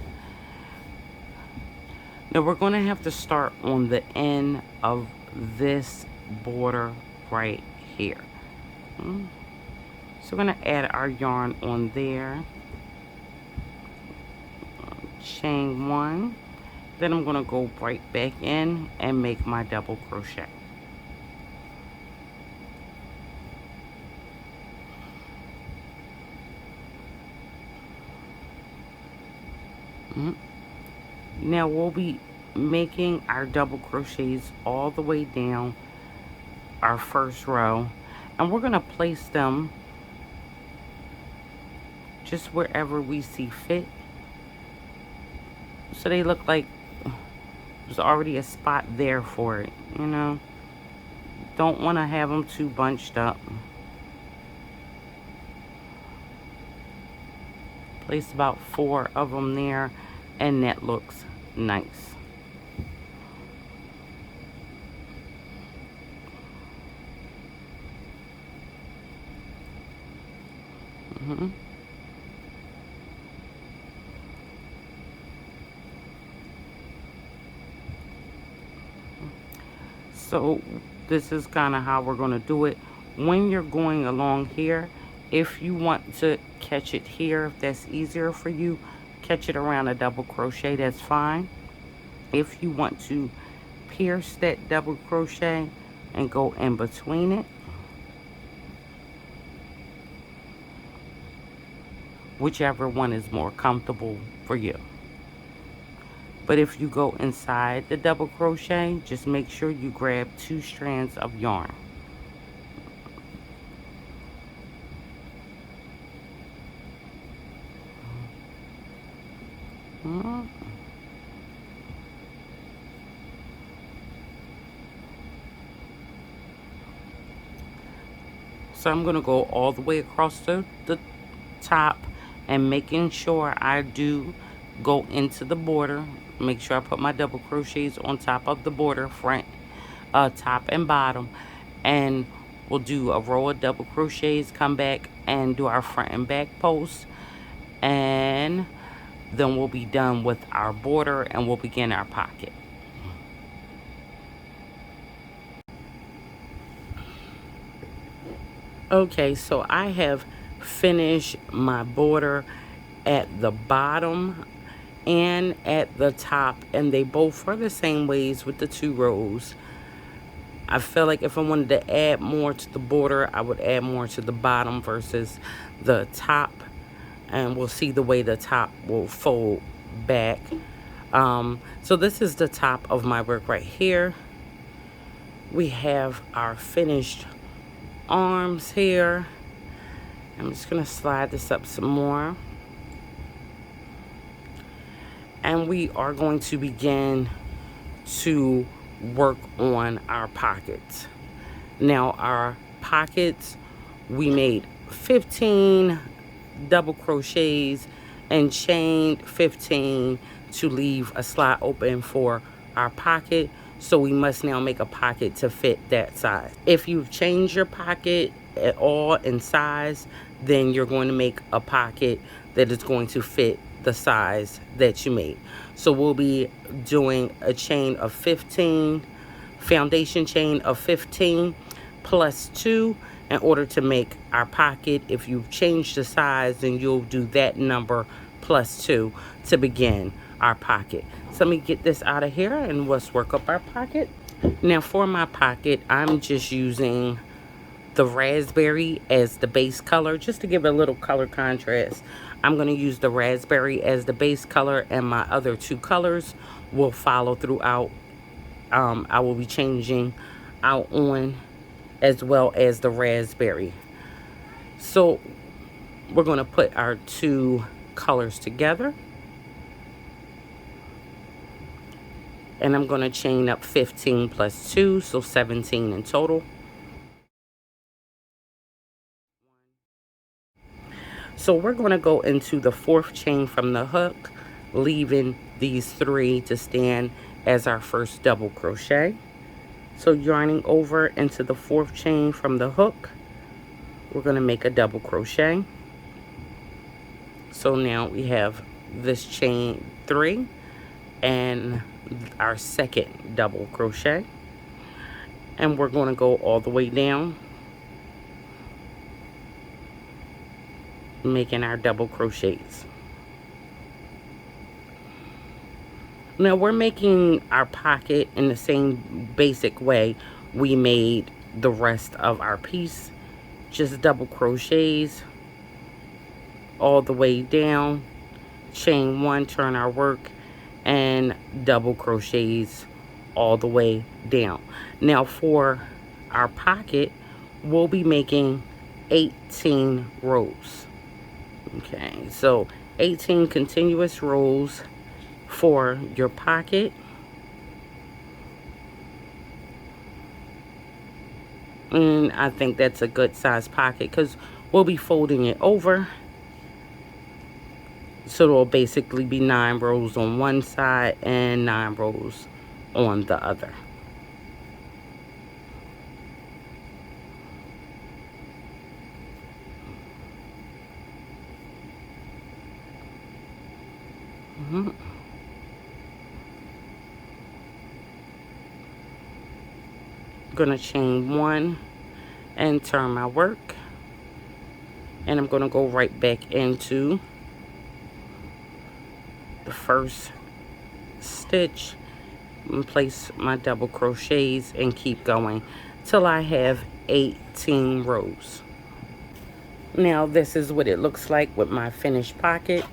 Now we're going to have to start on the end of this border right here. So we're going to add our yarn on there, chain 1, then I'm going to go right back in and make my double crochet. Now we'll be making our double crochets all the way down our first row, and we're going to place them just wherever we see fit, so they look like There's already a spot there for it, you know. Don't want to have them too bunched up. Place about 4 of them there, and that looks nice. Mm-hmm. So this is kind of how we're going to do it. When you're going along here, if you want to catch it here, if that's easier for you, catch it around a double crochet, that's fine. If you want to pierce that double crochet and go in between it, whichever one is more comfortable for you. But if you go inside the double crochet, just make sure you grab 2 strands of yarn. So I'm going to go all the way across the top and making sure I do go into the border. Make sure I put my double crochets on top of the border, front, top and bottom. And we'll do a row of double crochets, come back and do our front and back posts. And then we'll be done with our border and we'll begin our pocket. Okay, so I have finished my border at the bottom and at the top, and they both are the same ways with the 2 rows. I feel like if I wanted to add more to the border, I would add more to the bottom versus the top, and we'll see the way the top will fold back. So this is the top of my work right here. We have our finished arms here. I'm just going to slide this up some more. And we are going to begin to work on our pockets. Now our pockets, we made 15 double crochets and chained 15 to leave a slot open for our pocket. So we must now make a pocket to fit that size. If you've changed your pocket at all in size, then you're going to make a pocket that is going to fit the size that you made. So we'll be doing a chain of 15, foundation chain of 15 plus 2 in order to make our pocket. If you've changed the size, then you'll do that number plus 2 to begin our pocket. So let me get this out of here and let's work up our pocket. Now for my pocket, I'm just using the raspberry as the base color, just to give it a little color contrast. I'm going to use the raspberry as the base color, and my other 2 colors will follow throughout. I will be changing out on as well as the raspberry. So we're going to put our 2 colors together. And I'm going to chain up 15 plus 2, so 17 in total. So we're going to go into the 4th chain from the hook, leaving these 3 to stand as our first double crochet. So yarning over into the 4th chain from the hook, we're going to make a double crochet. So now we have this chain 3 and our second double crochet, and we're going to go all the way down, making our double crochets. Now we're making our pocket in the same basic way we made the rest of our piece, just double crochets all the way down, chain 1, turn our work, and double crochets all the way down. Now for our pocket, we'll be making 18 rows. Okay, so 18 continuous rows for your pocket. And I think that's a good size pocket because we'll be folding it over. So it'll basically be 9 rows on one side and 9 rows on the other. I'm gonna chain 1 and turn my work, and I'm gonna go right back into the first stitch and place my double crochets and keep going till I have 18 rows. Now this is what it looks like with my finished pocket.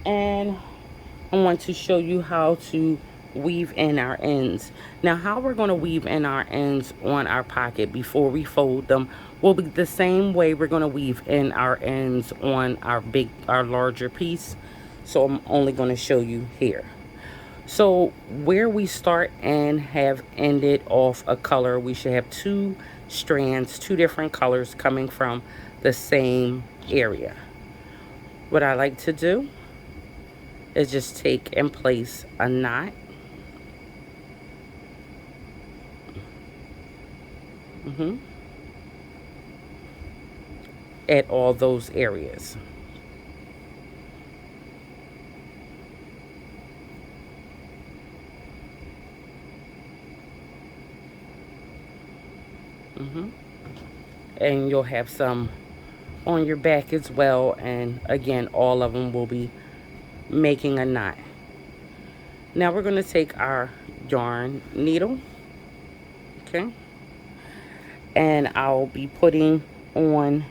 And I want to show you how to weave in our ends. Now how we're going to weave in our ends on our pocket before we fold them will be the same way we're going to weave in our ends on our larger piece. So I'm only going to show you here. So where we start and have ended off a color, we should have 2 strands, 2 different colors coming from the same area. What I like to do is just take and place a knot. At all those areas. And you'll have some on your back as well, and again all of them will be making a knot. Now we're going to take our yarn needle, okay, and I'll be putting on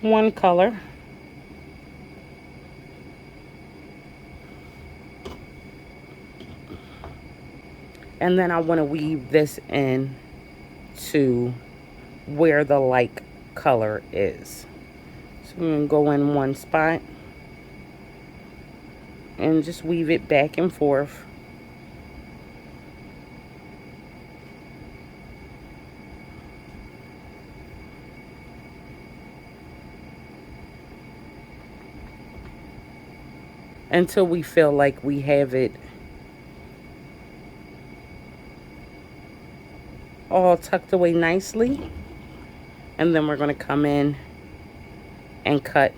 one color, and then I want to weave this in to where the like color is. So I'm going to go in one spot and just weave it back and forth. Until we feel like we have it all tucked away nicely. And then we're going to come in and cut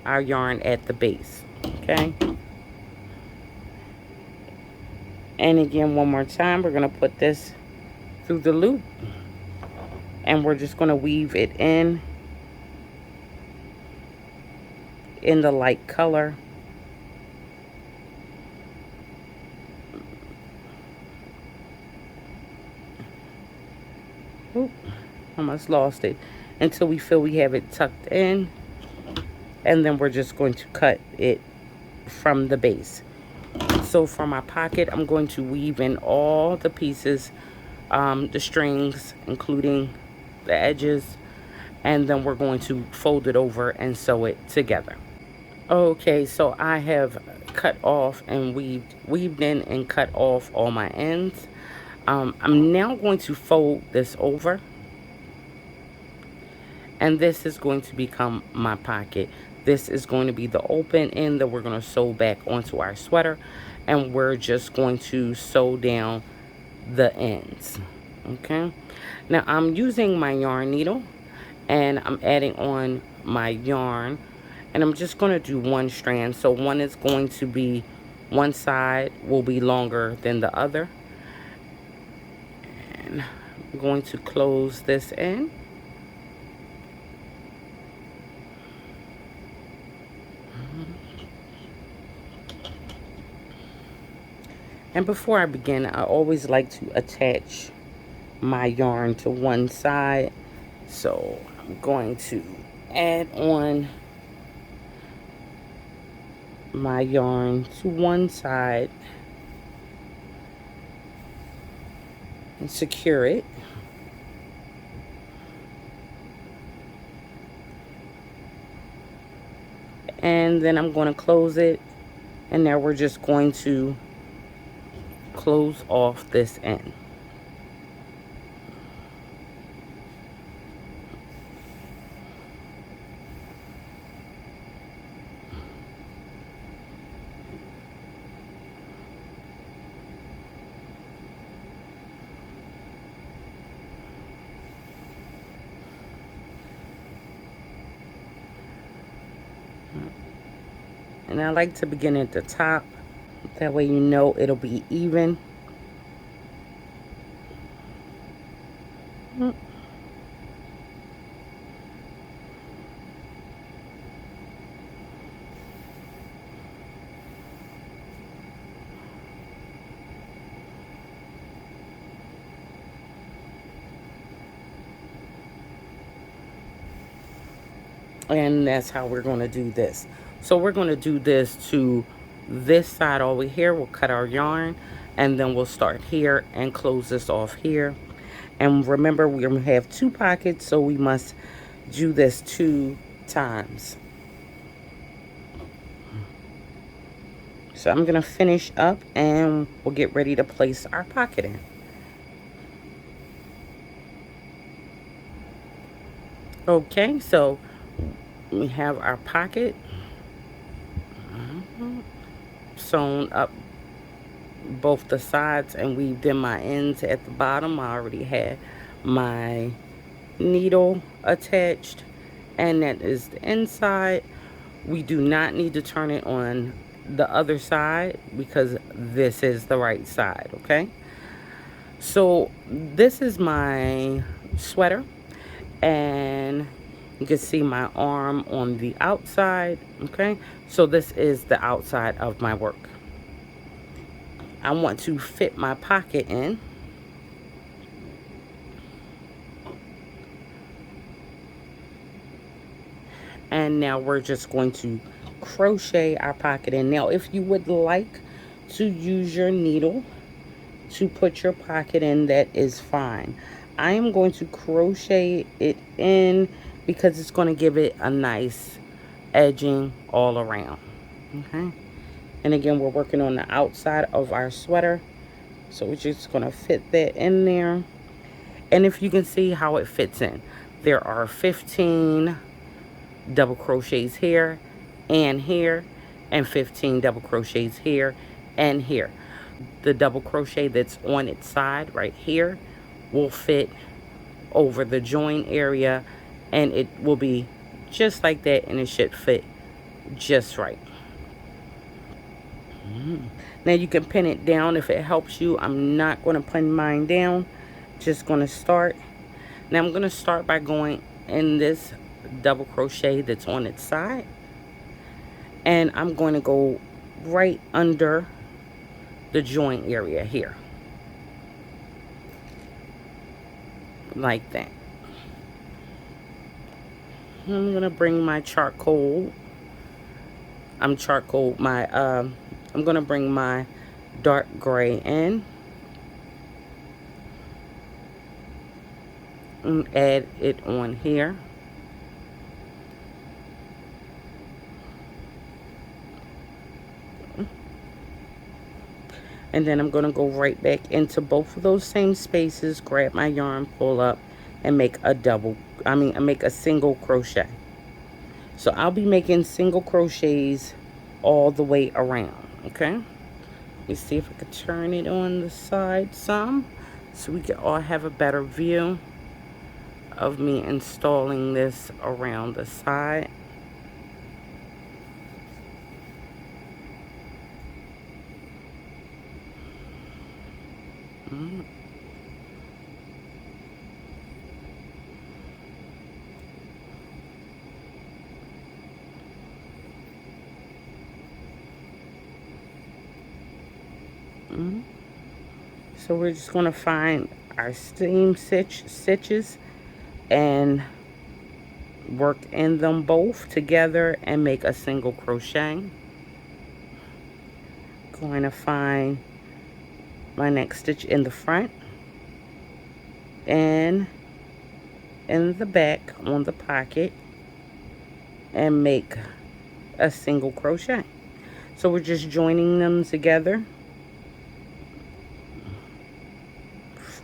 our yarn at the base, okay? And again, one more time, we're going to put this through the loop, and we're just going to weave it in the light color. Oop, almost lost it. Until we feel we have it tucked in, and then we're just going to cut it from the base. So for my pocket, I'm going to weave in all the pieces, the strings, including the edges, and then we're going to fold it over and sew it together. Okay, so I have cut off and weaved in and cut off all my ends. I'm now going to fold this over, and this is going to become my pocket. This is going to be the open end that we're going to sew back onto our sweater, and we're just going to sew down the ends. Okay, now I'm using my yarn needle, and I'm adding on my yarn, and I'm just going to do one strand. So one is going to be, one side will be longer than the other, and I'm going to close this in. And before I begin, I always like to attach my yarn to one side. So I'm going to add on my yarn to one side and secure it. And then I'm going to close it, and now we're just going to close off this end. And I like to begin at the top. That way you know it'll be even. And that's how we're going to do this. So we're going to do this to this side over here. We'll cut our yarn, and then we'll start here and close this off here. And remember, we're going to have 2 pockets, so we must do this 2 times. So I'm going to finish up, and we'll get ready to place our pocket in. Okay, so we have our pocket sewn up both the sides and weaved in my ends at the bottom. I already had my needle attached, and that is the inside. We do not need to turn it on the other side because this is the right side. Okay, so this is my sweater, and you can see my arm on the outside. Okay, so this is the outside of my work. I want to fit my pocket in. And now we're just going to crochet our pocket in. Now, if you would like to use your needle to put your pocket in, that is fine. I am going to crochet it in because it's going to give it a nice edging all around. Okay. And again, we're working on the outside of our sweater. So we're just going to fit that in there. And if you can see how it fits in, there are 15 double crochets here and 15 double crochets here and here. The double crochet that's on its side right here will fit over the join area, and it will be just like that, and it should fit just right. Now you can pin it down if it helps you. I'm not going to pin mine down, just going to start. Now I'm going to start by going in this double crochet that's on its side, and I'm going to go right under the joint area here, like that. I'm going to bring my charcoal, I'm going to bring my dark gray in and add it on here. And then I'm going to go right back into both of those same spaces, grab my yarn, pull up, and make a single crochet. So I'll be making single crochets all the way around, okay? Let me see if I could turn it on the side some so we can all have a better view of me installing this around the side. So we're just going to find our seam stitches and work in them both together and make a single crochet. Going to find my next stitch in the front and in the back on the pocket and make a single crochet. So we're just joining them together.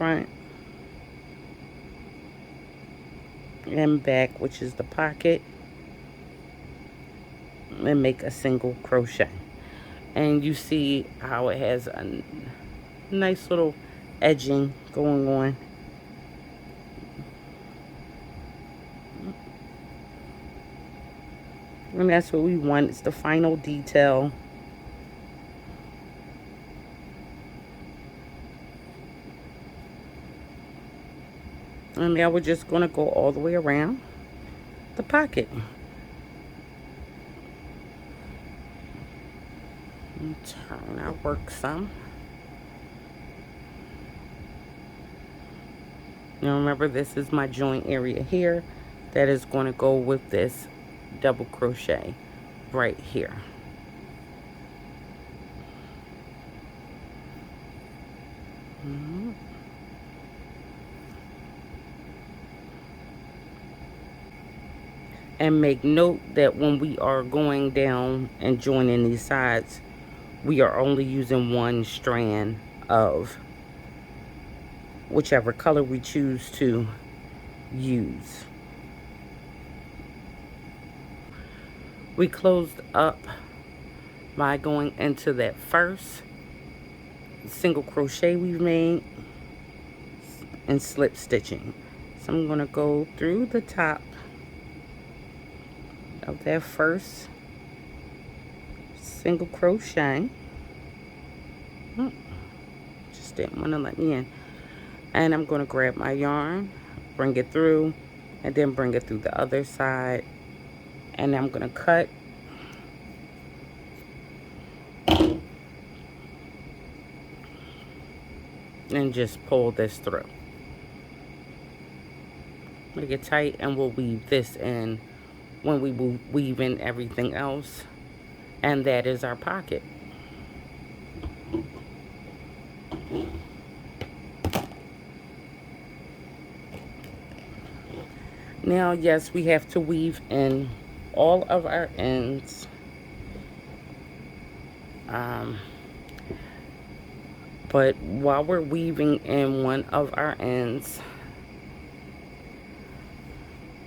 front and back, which is the pocket, and make a single crochet. And you see how it has a nice little edging going on. And that's what we want. It's the final detail. And now we're just going to go all the way around the pocket. And turn our work some. Now remember, this is my joint area here that is going to go with this double crochet right here. And make note that when we are going down and joining these sides, we are only using one strand of whichever color we choose to use. We closed up by going into that first single crochet we've made and slip stitching. So I'm going to go through the top of that first single crochet. Just didn't want to let me in. And I'm going to grab my yarn, bring it through, and then bring it through the other side. And I'm going to cut and just pull this through. Make it tight, and we'll weave this in when we weave in everything else. And that is our pocket. Now, yes, we have to weave in all of our ends. But while we're weaving in one of our ends,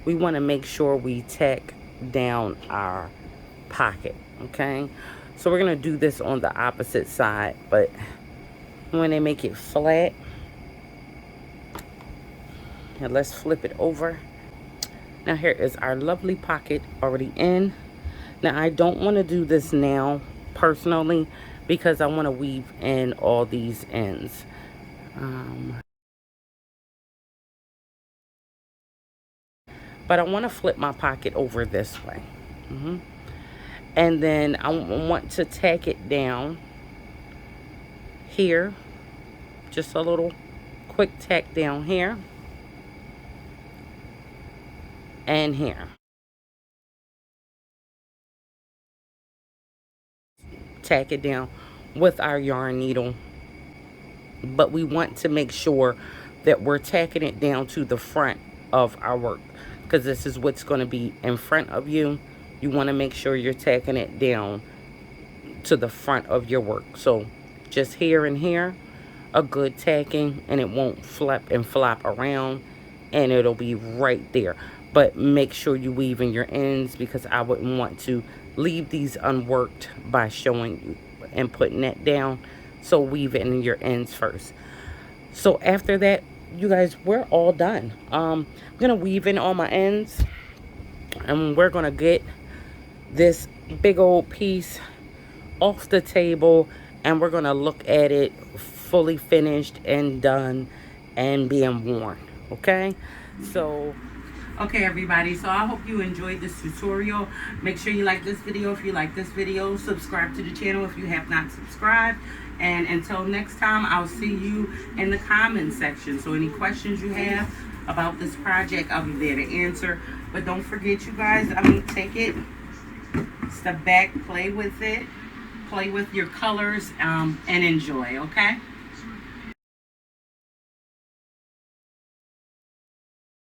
we want to make sure we tack down our pocket, okay? So we're going to do this on the opposite side, but when they make it flat, and let's flip it over. Now here is our lovely pocket already in. Now I don't want to do this now personally because I want to weave in all these ends. But I want to flip my pocket over this way. And then I want to tack it down here. Just a little quick tack down here. And here. Tack it down with our yarn needle. But we want to make sure that we're tacking it down to the front of our work, because this is what's going to be in front of you. You want to make sure you're tacking it down to the front of your work. So just here and here, a good tacking, and it won't flap and flop around, and it'll be right there. But make sure you weave in your ends, because I wouldn't want to leave these unworked by showing you and putting that down. So weave it in your ends first. So after that, you guys, we're all done. I'm gonna weave in all my ends, and we're gonna get this big old piece off the table, and we're gonna look at it fully finished and done and being worn. Okay, so okay everybody, so I hope you enjoyed this tutorial. Make sure you like this video. If you like this video, subscribe to the channel if you have not subscribed. And until next time, I'll see you in the comments section. So any questions you have about this project, I'll be there to answer. But don't forget, you guys, take it, step back, play with it, play with your colors, and enjoy, okay?